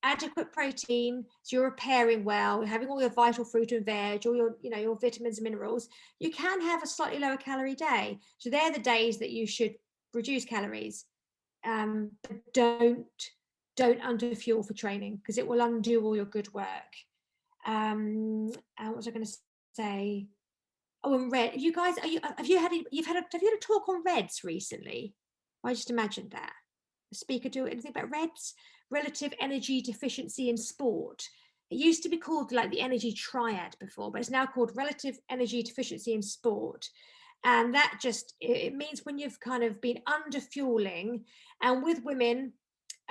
adequate protein, so you're repairing well, having all your vital fruit and veg, all your vitamins and minerals, you can have a slightly lower calorie day. So they're the days that you should reduce calories. But don't underfuel for training, because it will undo all your good work. And what was I going to say? Oh, and red. You guys, have you had a talk on reds recently? I just imagined that. The speaker do anything about reds? Relative energy deficiency in sport. It used to be called like the energy triad before, but it's now called relative energy deficiency in sport. And that just, it means when you've kind of been under fueling. And with women,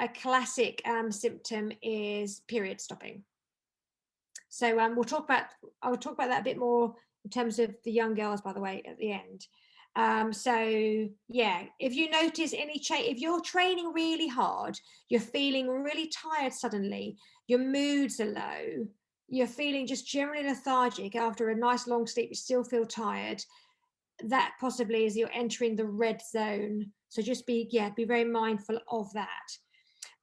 a classic symptom is period stopping. So I'll talk about that a bit more in terms of the young girls, by the way, at the end. So yeah, if you notice any change, if you're training really hard, you're feeling really tired suddenly, your moods are low, you're feeling just generally lethargic after a nice long sleep, you still feel tired, that possibly is you're entering the red zone. So just be very mindful of that.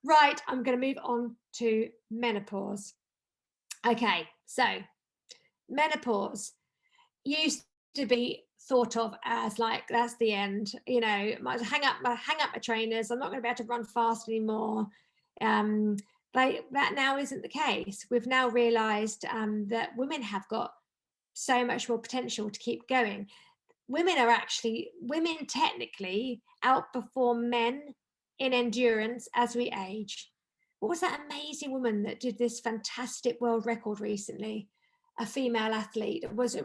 Right, I'm going to move on to menopause. Okay, so menopause used to be thought of as like, that's the end, might hang up my trainers, I'm not going to be able to run fast anymore. But that now isn't the case. We've now realized that women have got so much more potential to keep going. Women technically outperform men in endurance as we age. What was that amazing woman that did this fantastic world record recently? A female athlete. It was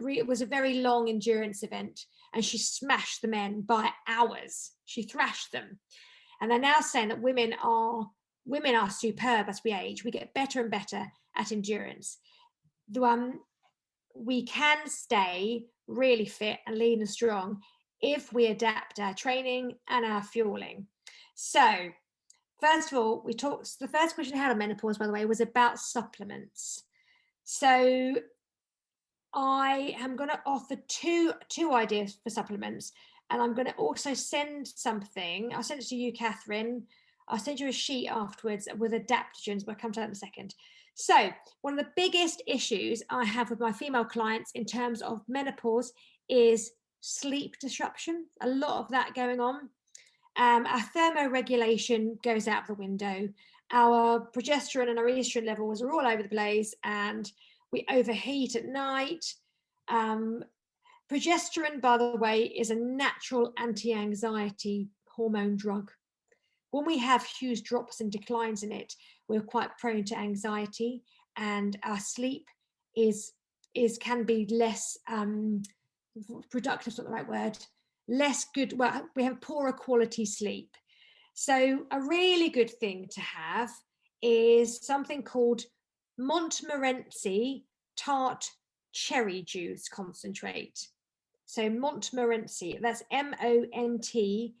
a very long endurance event, and she smashed the men by hours. She thrashed them. And they're now saying that women are superb as we age. We get better and better at endurance. We can stay really fit and lean and strong if we adapt our training and our fueling. So first of all, the first question I had on menopause, by the way, was about supplements. So I am going to offer two ideas for supplements, and I'm going to also send something. I'll send it to you, Catherine. I'll send you a sheet afterwards with adaptogens, but I'll come to that in a second. So one of the biggest issues I have with my female clients in terms of menopause is sleep disruption. A lot of that going on. Our thermoregulation goes out the window. Our progesterone and our estrogen levels are all over the place, and we overheat at night. Progesterone, by the way, is a natural anti-anxiety hormone drug. When we have huge drops and declines in it, we're quite prone to anxiety, and our sleep can be less productive, not the right word, less good. Well, we have poorer quality sleep. So a really good thing to have is something called Montmorency tart cherry juice concentrate. So Montmorency, that's Montmorency,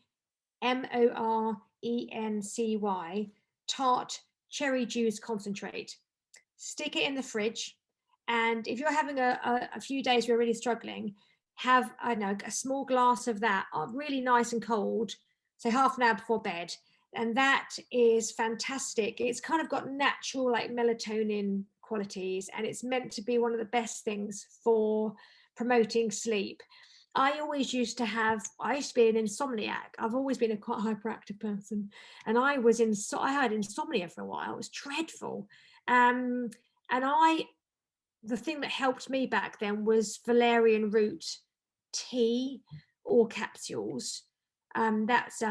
tart cherry juice concentrate. Stick it in the fridge, and if you're having a few days where you're really struggling, have, I don't know, a small glass of that, really nice and cold, say half an hour before bed, and that is fantastic. It's kind of got natural like melatonin qualities, and it's meant to be one of the best things for promoting sleep. I used to be an insomniac. I've always been a quite hyperactive person, and I had insomnia for a while. It was dreadful. And the thing that helped me back then was valerian root tea or capsules. That's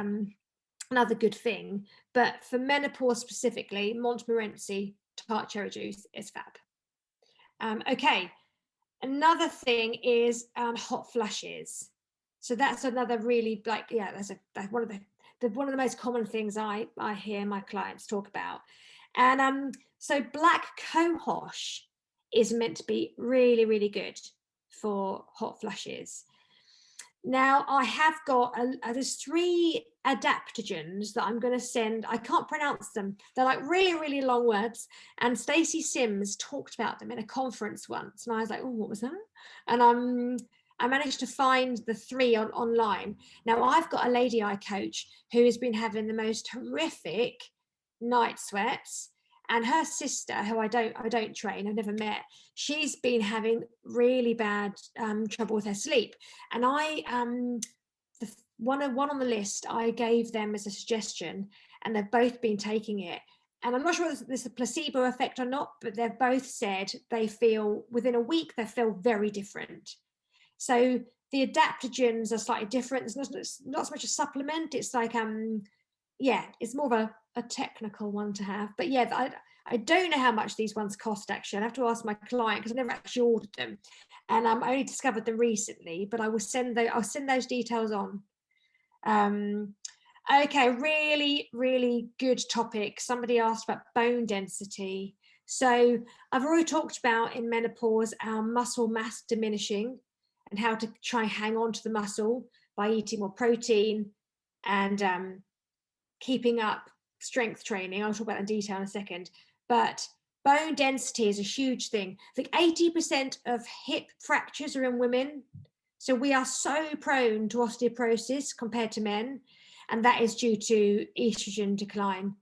another good thing. But for menopause specifically, Montmorency tart cherry juice is fab. Okay. Another thing is hot flushes. So that's another really that's one of the most common things I hear my clients talk about. And so black cohosh is meant to be really, really good for hot flushes. Now I have got there's 3 adaptogens that I'm going to send. I can't pronounce them. They're like really, really long words. And Stacey Sims talked about them in a conference once, and I was like, oh, what was that? And I managed to find the 3 online. Now I've got a lady I coach who has been having the most horrific night sweats, and her sister, who I don't train, I've never met, she's been having really bad trouble with her sleep. And the one on the list I gave them as a suggestion, and they've both been taking it. And I'm not sure if there's a placebo effect or not, but they've both said they feel within a week they feel very different. So the adaptogens are slightly different. It's not so much a supplement. It's like it's more of a technical one to have. But yeah, I don't know how much these ones cost actually. I'd have to ask my client because I've never actually ordered them, and I only discovered them recently. But I'll send those details on. Okay, really, really good topic. Somebody asked about bone density. So I've already talked about in menopause our muscle mass diminishing and how to try and hang on to the muscle by eating more protein and keeping up strength training. I'll talk about that in detail in a second. But bone density is a huge thing. I think 80% of hip fractures are in women. So we are so prone to osteoporosis compared to men, and that is due to estrogen decline.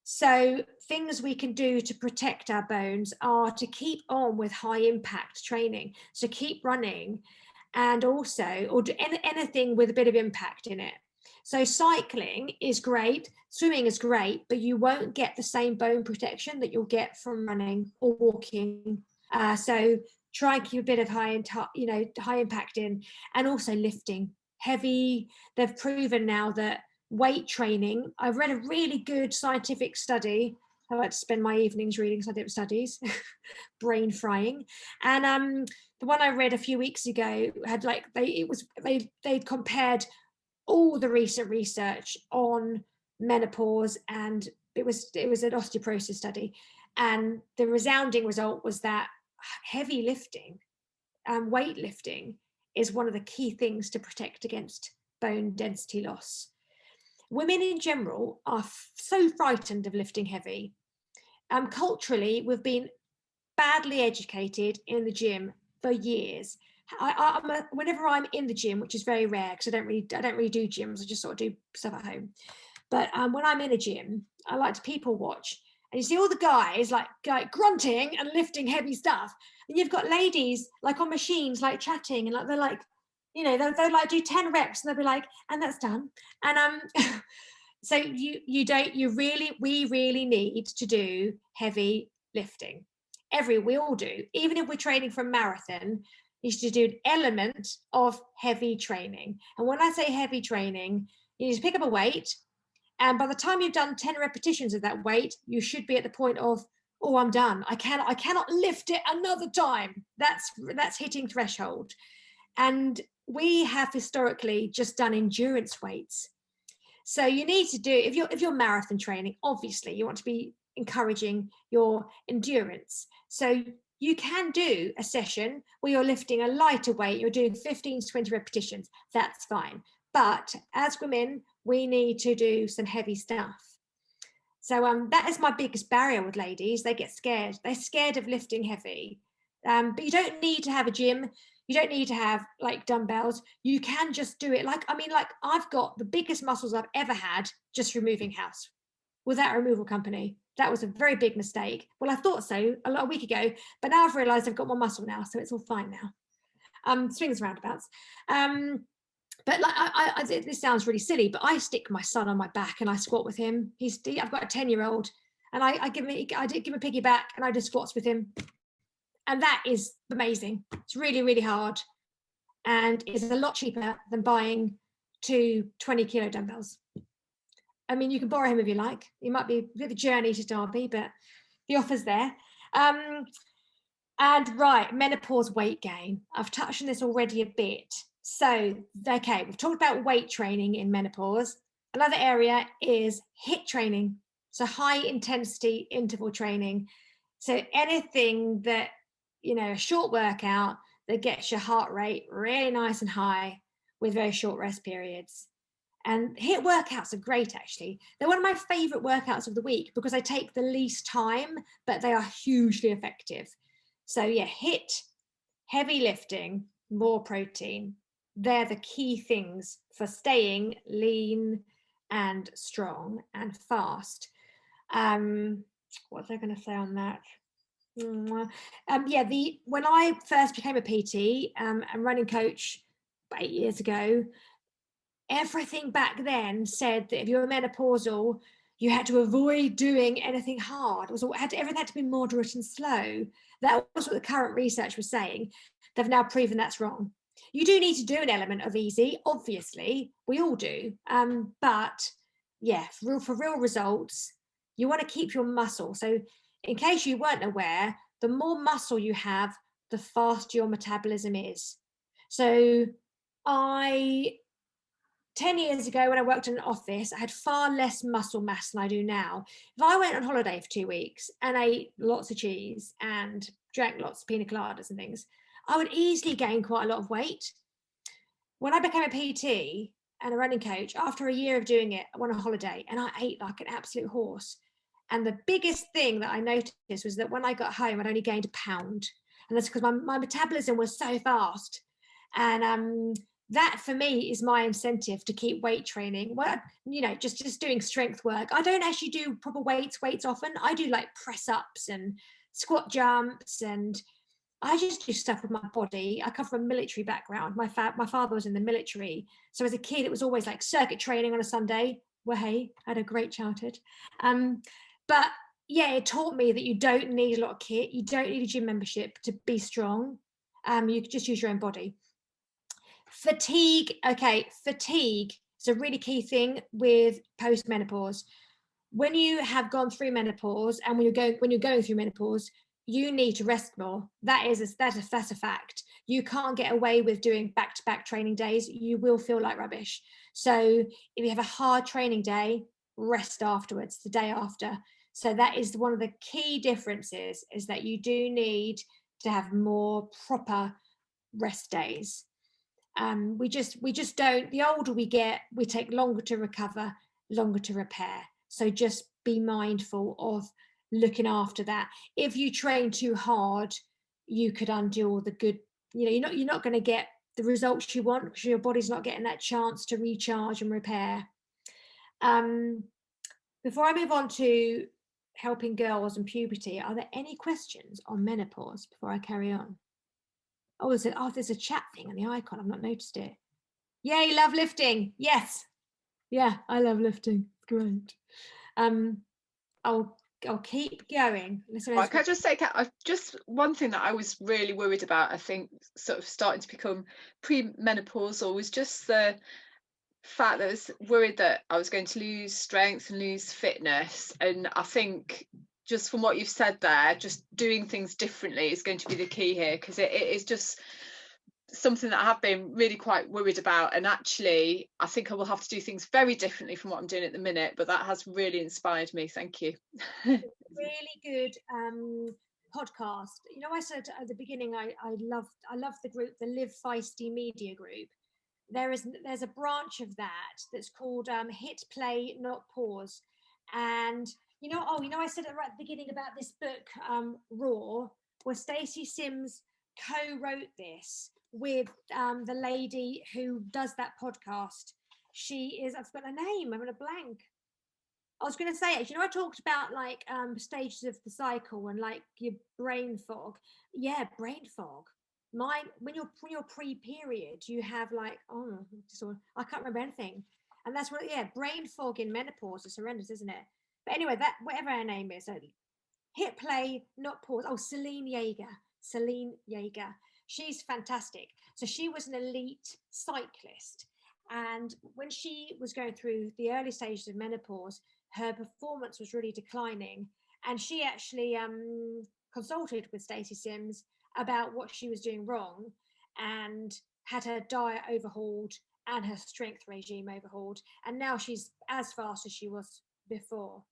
So things we can do to protect our bones are to keep on with high impact training. So keep running, and also, or do anything with a bit of impact in it. So cycling is great, swimming is great, but you won't get the same bone protection that you'll get from running or walking. So try and keep a bit of high impact in, and also lifting heavy. They've proven now that weight training, I've read a really good scientific study. I like to spend my evenings reading scientific studies, brain frying. And the one I read a few weeks ago had they compared all the recent research on menopause, and it was an osteoporosis study, and the resounding result was that heavy lifting and weightlifting is one of the key things to protect against bone density loss. Women in general are so frightened of lifting heavy. Culturally, we've been badly educated in the gym for years. Whenever I'm in the gym, which is very rare because I don't really do gyms, I just sort of do stuff at home. But when I'm in a gym, I like to people watch, and you see all the guys like grunting and lifting heavy stuff, and you've got ladies like on machines like chatting, and like they're like you know, they'll like do 10 reps and they'll be like, and that's done. And so we really need to do heavy lifting. We all do. Even if we're training for a marathon, you should do an element of heavy training. And when I say heavy training, you need to pick up a weight, and by the time you've done 10 repetitions of that weight, you should be at the point of, oh, I'm done. I cannot lift it another time. That's hitting threshold. And we have historically just done endurance weights. So you need to do, if you're marathon training, obviously you want to be encouraging your endurance. So you can do a session where you're lifting a lighter weight, you're doing 15 to 20 repetitions, that's fine. But as women, we need to do some heavy stuff. So that is my biggest barrier with ladies. They get scared. They're scared of lifting heavy. But you don't need to have a gym. You don't need to have like dumbbells. You can just do it. Like I've got the biggest muscles I've ever had just from moving house without a removal company. That was a very big mistake. Well, I thought so a week ago, but now I've realized I've got more muscle now, so it's all fine now. Swings and roundabouts. But like this sounds really silly, but I stick my son on my back and I squat with him. I've got a 10-year-old, and I give him a piggyback and I just squats with him. And that is amazing. It's really, really hard. And it's a lot cheaper than buying 2 20-kilo dumbbells. I mean, you can borrow him if you like. It might be a bit of a journey to Derby, but the offer's there. And right, menopause weight gain. I've touched on this already a bit. So, okay, we've talked about weight training in menopause. Another area is HIIT training. So high intensity interval training. So anything that, you know, a short workout that gets your heart rate really nice and high with very short rest periods. And HIIT workouts are great, actually. They're one of my favorite workouts of the week because they take the least time, but they are hugely effective. So yeah, HIIT, heavy lifting, more protein. They're the key things for staying lean and strong and fast. What was I going to say on that? When I first became a PT and running coach 8 years ago, everything back then said that if you were menopausal, you had to avoid doing anything hard. Everything had to be moderate and slow. That was what the current research was saying. They've now proven that's wrong. You do need to do an element of easy, obviously, we all do. But yeah, for real results, you want to keep your muscle. So in case you weren't aware, the more muscle you have, the faster your metabolism is. So 10 years ago, when I worked in an office, I had far less muscle mass than I do now. If I went on holiday for 2 weeks and ate lots of cheese and drank lots of pina coladas and things, I would easily gain quite a lot of weight. When I became a PT and a running coach, after a year of doing it, I went on holiday and I ate like an absolute horse. And the biggest thing that I noticed was that when I got home, I'd only gained 1 pound. And that's because my metabolism was so fast. And that for me is my incentive to keep weight training. Well, you know, just doing strength work. I don't actually do proper weights often. I do like press ups and squat jumps, and I just do stuff with my body. I come from a military background. My father was in the military. So as a kid, it was always like circuit training on a Sunday. Well, hey, I had a great childhood. But yeah, it taught me that you don't need a lot of kit. You don't need a gym membership to be strong. You can just use your own body. Fatigue. Okay, fatigue is a really key thing with post-menopause. When you have gone through menopause and when you're going through menopause, you need to rest more. That's a fact. You can't get away with doing back-to-back training days. You will feel like rubbish. So if you have a hard training day, rest afterwards, the day after. So that is one of the key differences, is that you do need to have more proper rest days. We just don't. The older we get, we take longer to recover, longer to repair. So just be mindful of looking after that. If you train too hard, you could undo all the good. You know, you're not going to get the results you want because your body's not getting that chance to recharge and repair. Before I move on to helping girls and puberty, are there any questions on menopause before I carry on? Oh, there's a chat thing on the icon. I've not noticed it. Yay, love lifting. Yes. Yeah, I love lifting. Great. I'll keep going. Right, can I just say, just one thing that I was really worried about, I think, sort of starting to become premenopausal, was just the fact that I was worried that I was going to lose strength and lose fitness. And I think just from what you've said there, just doing things differently is going to be the key here, because it is just something that I have been really quite worried about. And actually, I think I will have to do things very differently from what I'm doing at the minute, but that has really inspired me. Thank you. Really good podcast. You know, I said at the beginning, I love the group, the Live Feisty Media Group. There's a branch of that that's called Hit Play Not Pause. And I said right at the beginning about this book, Raw, where Stacey Sims co-wrote this with the lady who does that podcast. I've got her name, I'm in a blank. I was going to say it. I talked about like stages of the cycle and like your brain fog. Yeah, brain fog. When you're pre-period, you have like I can't remember anything, and that's what brain fog in menopause is horrendous, isn't it? But anyway, that whatever her name is, hit play, not pause. Oh, Celine Yeager. She's fantastic. So she was an elite cyclist, and when she was going through the early stages of menopause, her performance was really declining, and she actually consulted with Stacey Sims about what she was doing wrong, and had her diet overhauled and her strength regime overhauled, and now she's as fast as she was before.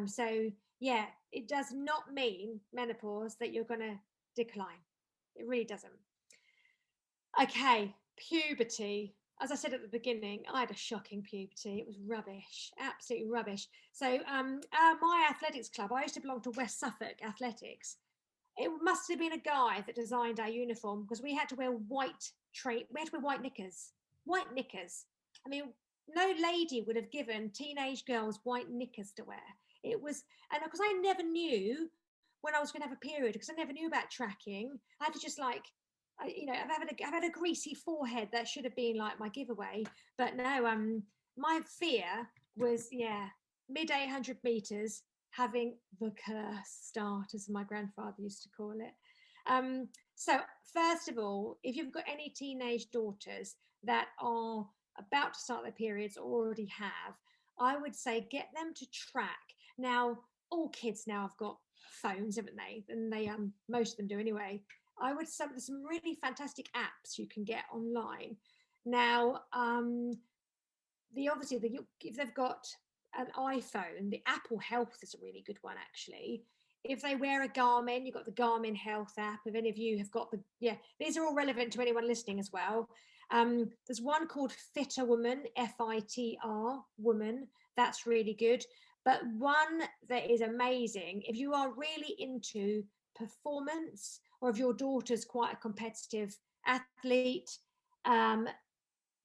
So yeah, it does not mean menopause that you're going to decline. It really doesn't. Okay, puberty. As I said at the beginning, I had a shocking puberty. It was rubbish, absolutely rubbish. So my athletics club, I used to belong to West Suffolk Athletics. It must have been a guy that designed our uniform, because we had to wear white knickers. White knickers. I mean, no lady would have given teenage girls white knickers to wear. It was, and because I never knew when I was going to have a period, because I never knew about tracking, I had to just like, I've had a greasy forehead that should have been like my giveaway, but no. My fear was mid 800 meters, having the curse start, as my grandfather used to call it. So first of all, if you've got any teenage daughters that are about to start their periods or already have, I would say get them to track. Now, all kids now have got phones, haven't they? And they most of them do anyway. I would say there's some really fantastic apps you can get online. Now, if they've got an iPhone, the Apple Health is a really good one, actually. If they wear a Garmin, you've got the Garmin Health app. If any of you have got these are all relevant to anyone listening as well. There's one called Fitter Woman, FITR Woman. That's really good. But one that is amazing, if you are really into performance, or if your daughter's quite a competitive athlete,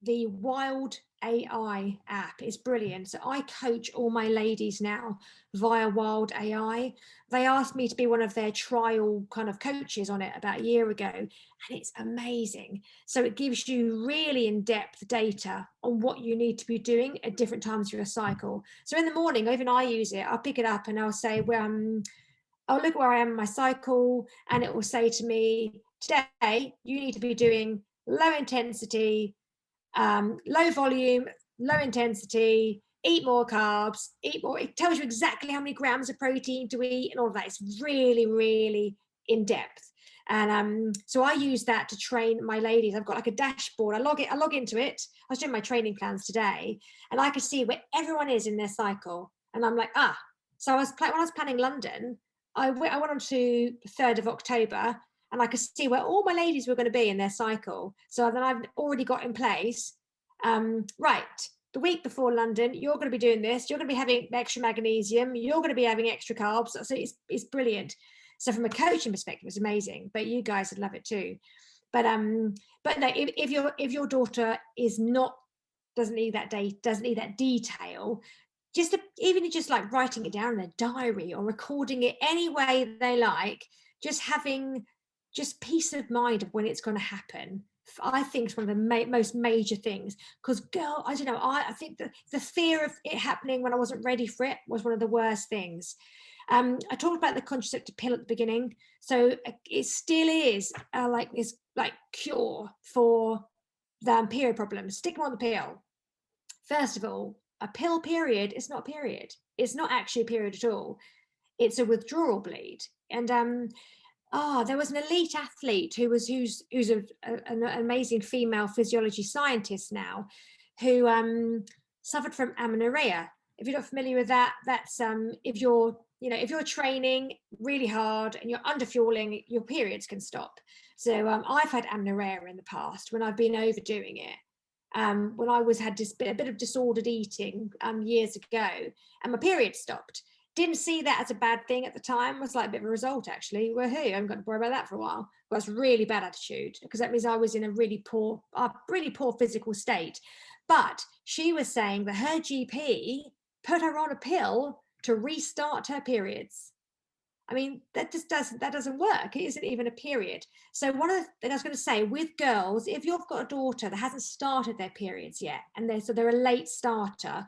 the Wild AI app is brilliant. So I coach all my ladies now via Wild AI. They asked me to be one of their trial kind of coaches on it about a year ago, and it's amazing. So it gives you really in-depth data on what you need to be doing at different times of your cycle. So in the morning, even I use it, I'll pick it up and I'll say, I'll look where I am in my cycle, and it will say to me, today you need to be doing low intensity, low volume, low intensity, eat more carbs, eat more. It tells you exactly how many grams of protein to eat and all of that. It's really, really in depth. And so I use that to train my ladies. I've got like a dashboard. I log into it. I was doing my training plans today, and I could see where everyone is in their cycle. And I'm like, so when I was planning London, I went on to the 3rd of October, and I could see where all my ladies were going to be in their cycle. So then I've already got in place, right, the week before London, you're going to be doing this, you're going to be having extra magnesium, you're going to be having extra carbs. So it's brilliant. So from a coaching perspective, it's amazing, but you guys would love it too. But no, if your daughter doesn't need that detail, even just like writing it down in a diary or recording it any way they like, just having just peace of mind of when it's going to happen. I think it's one of the most major things, because girl, I don't know, I think the fear of it happening when I wasn't ready for it was one of the worst things. I talked about the contraceptive pill at the beginning, so it still is like this like cure for the period problems. Stick them on the pill. First of all, a pill period is not a period. It's not actually a period at all. It's a withdrawal bleed. And there was an elite athlete who's an amazing female physiology scientist now, who suffered from amenorrhea. If you're not familiar with that, that's if you're training really hard and you're under fueling, your periods can stop. So I've had amenorrhea in the past when I've been overdoing it. When I had a bit of disordered eating years ago, and my period stopped. Didn't see that as a bad thing at the time. Was like a bit of a result, actually. Woohoo! I haven't got to worry about that for a while. Well, that's really bad attitude, because that means I was in a really poor physical state. But she was saying that her GP put her on a pill to restart her periods. I mean, that doesn't work. It isn't even a period. So one of the things I was going to say with girls, if you've got a daughter that hasn't started their periods yet, and they're a late starter,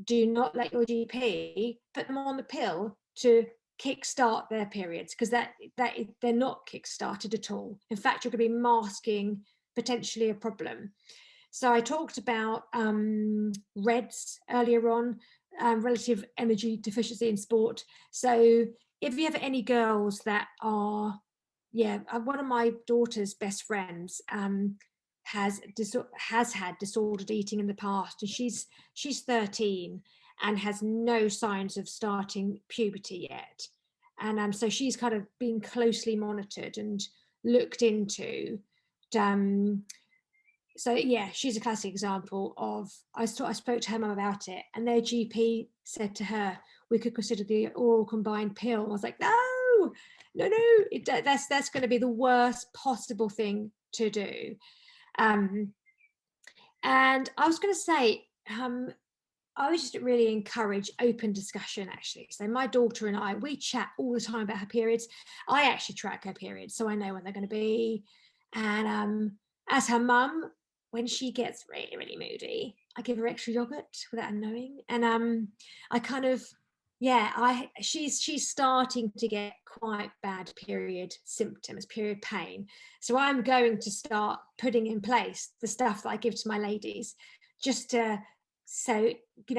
do not let your GP put them on the pill to kickstart their periods, because that they're not kickstarted at all. In fact, you're going to be masking potentially a problem. So I talked about REDS earlier on, relative energy deficiency in sport. So if you have any girls that are, one of my daughter's best friends has had disordered eating in the past, and she's 13 and has no signs of starting puberty yet, and so she's kind of been closely monitored and looked into. So yeah, she's a classic example of, I spoke to her mum about it, and their GP said to her, we could consider the oral combined pill. I was like, no, that's going to be the worst possible thing to do. And I was going to say, I would just really encourage open discussion, actually. So my daughter and I, we chat all the time about her periods. I actually track her periods, so I know when they're going to be. And as her mum, when she gets really, really moody, I give her extra yogurt without her knowing. And I kind of, she's starting to get quite bad period symptoms, period pain. So I'm going to start putting in place the stuff that I give to my ladies, just to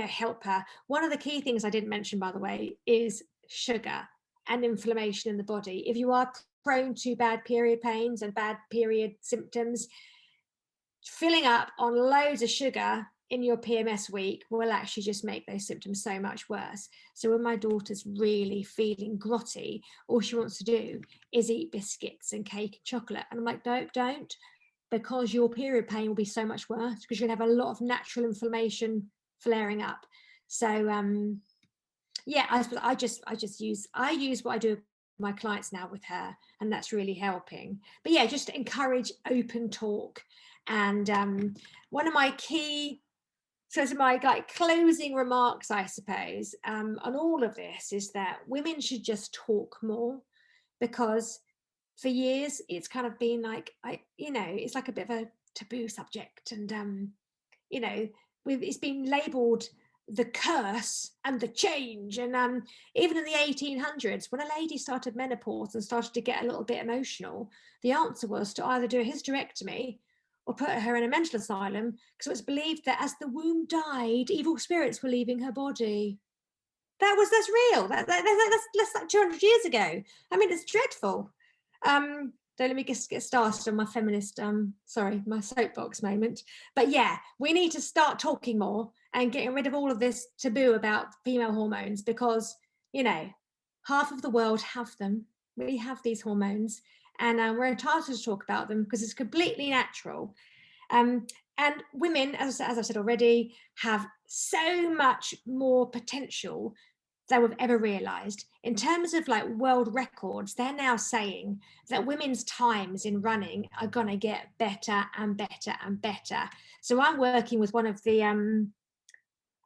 help her. One of the key things I didn't mention, by the way, is sugar and inflammation in the body. If you are prone to bad period pains and bad period symptoms, filling up on loads of sugar in your PMS week will actually just make those symptoms so much worse. So when my daughter's really feeling grotty, all she wants to do is eat biscuits and cake and chocolate. And I'm like, don't, because your period pain will be so much worse, because you're gonna have a lot of natural inflammation flaring up. So I use what I do with my clients now with her, and that's really helping. But yeah, just encourage open talk. And one of my key, so my closing remarks, I suppose, on all of this is that women should just talk more, because for years it's kind of been like, it's like a bit of a taboo subject, and it's been labeled the curse and the change. And even in the 1800s, when a lady started menopause and started to get a little bit emotional, the answer was to either do a hysterectomy or put her in a mental asylum, because it was believed that as the womb died, evil spirits were leaving her body. That's real. That's less than 200 years ago. I mean, it's dreadful. Don't let me just get started on my feminist, my soapbox moment. But yeah, we need to start talking more and getting rid of all of this taboo about female hormones, because, half of the world have them. We have these hormones, and we're entitled to talk about them because it's completely natural. And women, as I've said already, have so much more potential than we've ever realized. In terms of world records, they're now saying that women's times in running are going to get better and better and better. So I'm working with one of the,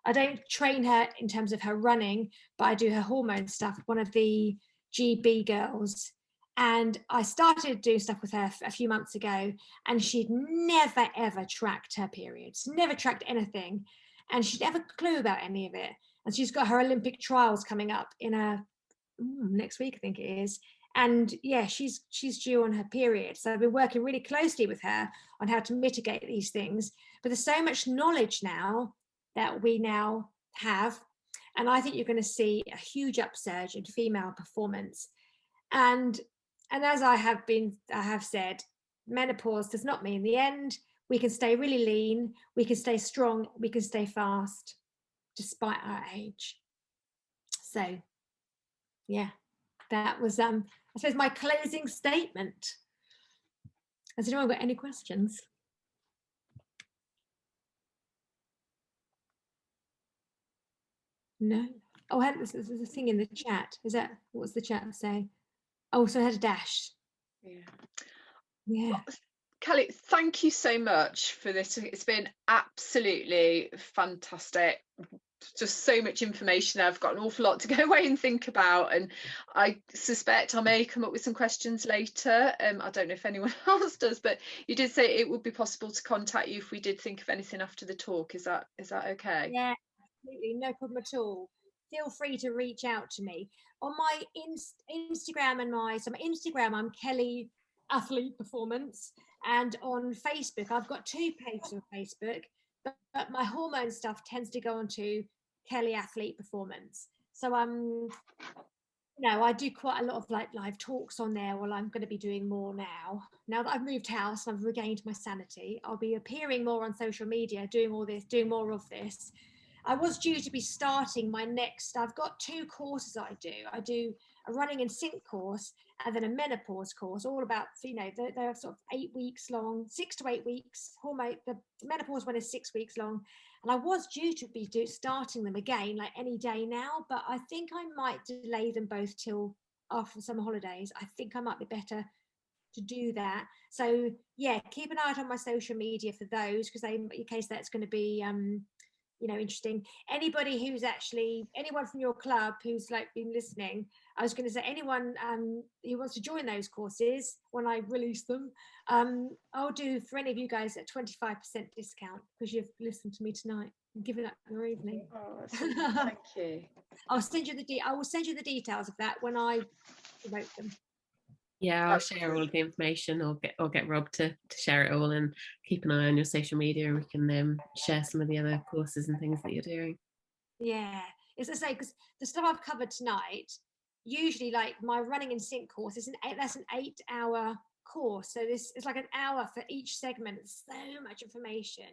I don't train her in terms of her running, but I do her hormone stuff, one of the GB girls. And I started doing stuff with her a few months ago, and she'd never, ever tracked her periods, never tracked anything. And she'd never a clue about any of it. And she's got her Olympic trials coming up in next week, I think it is. And yeah, she's due on her period. So I've been working really closely with her on how to mitigate these things. But there's so much knowledge now that we now have. And I think you're going to see a huge upsurge in female performance. And as I have said, menopause does not mean the end. We can stay really lean, we can stay strong, we can stay fast, despite our age. So, yeah, that was, I suppose, my closing statement. Has anyone got any questions? No. Oh, there's a thing in the chat. What's the chat say? Oh, so I had a dash. Yeah. Well, Kelly, thank you so much for this. It's been absolutely fantastic. Just so much information. I've got an awful lot to go away and think about, and I suspect I may come up with some questions later. I don't know if anyone else does, but you did say it would be possible to contact you if we did think of anything after the talk. Is that okay? Yeah, absolutely, no problem at all. Feel free to reach out to me on my Instagram and my Instagram. I'm Kelly Athlete Performance, and on Facebook I've got 2 pages on Facebook, but my hormone stuff tends to go onto Kelly Athlete Performance. So I do quite a lot of like live talks on there. Well, I'm going to be doing more now that I've moved house and I've regained my sanity. I'll be appearing more on social media, doing more of this. I was due to be starting my next, I've got 2 courses I do a running in sync course and then a menopause course, all about, they're sort of 8 weeks long, 6 to 8 weeks. The menopause one is 6 weeks long. And I was due to be starting them again, like any day now, but I think I might delay them both till after the summer holidays. I think I might be better to do that. So yeah, keep an eye out on my social media for those, because in case that's going to be interesting. Anyone from your club who's like been listening, I was going to say, anyone who wants to join those courses when I release them, I'll do for any of you guys a 25% discount because you've listened to me tonight and given up your evening. Oh, thank you. I will send you the details of that when I promote them. Yeah, I'll share all of the information, or get Rob to share it all, and keep an eye on your social media, and we can share some of the other courses and things that you're doing. Yeah, as I say, because the stuff I've covered tonight, usually like my running in sync course that's an 8-hour course, so this is like an hour for each segment. It's so much information.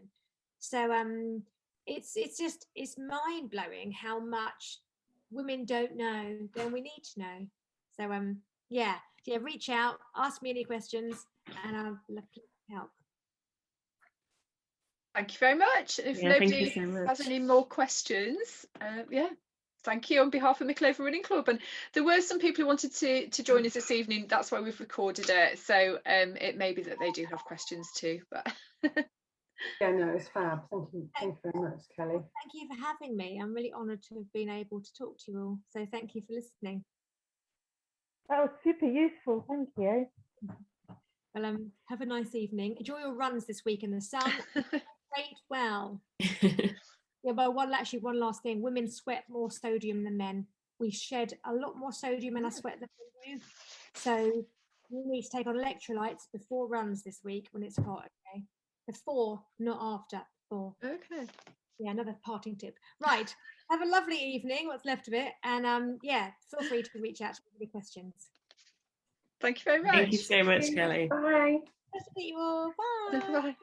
So it's mind-blowing how much women don't know than we need to know. So yeah, reach out, ask me any questions, and I'll love to help. Thank you very much. If nobody has any more questions, thank you on behalf of Mickle Over Running Club. And there were some people who wanted to join us this evening. That's why we've recorded it. So it may be that they do have questions too. But yeah, no, it's fab. Thank you very much, Kelly. Thank you for having me. I'm really honoured to have been able to talk to you all. So thank you for listening. That was super useful. Thank you. Well, have a nice evening. Enjoy your runs this week in the sun. Great. Well. Yeah, but one last thing. Women sweat more sodium than men. We shed a lot more sodium in our sweat than men do. So you need to take on electrolytes before runs this week when it's hot, okay? Before, not after. Before. Okay. Yeah, another parting tip. Right. Have a lovely evening, what's left of it. And feel free to reach out with any questions. Thank you very much. Thank you so much, Kelly. Bye. Nice to meet you all. Bye. Bye.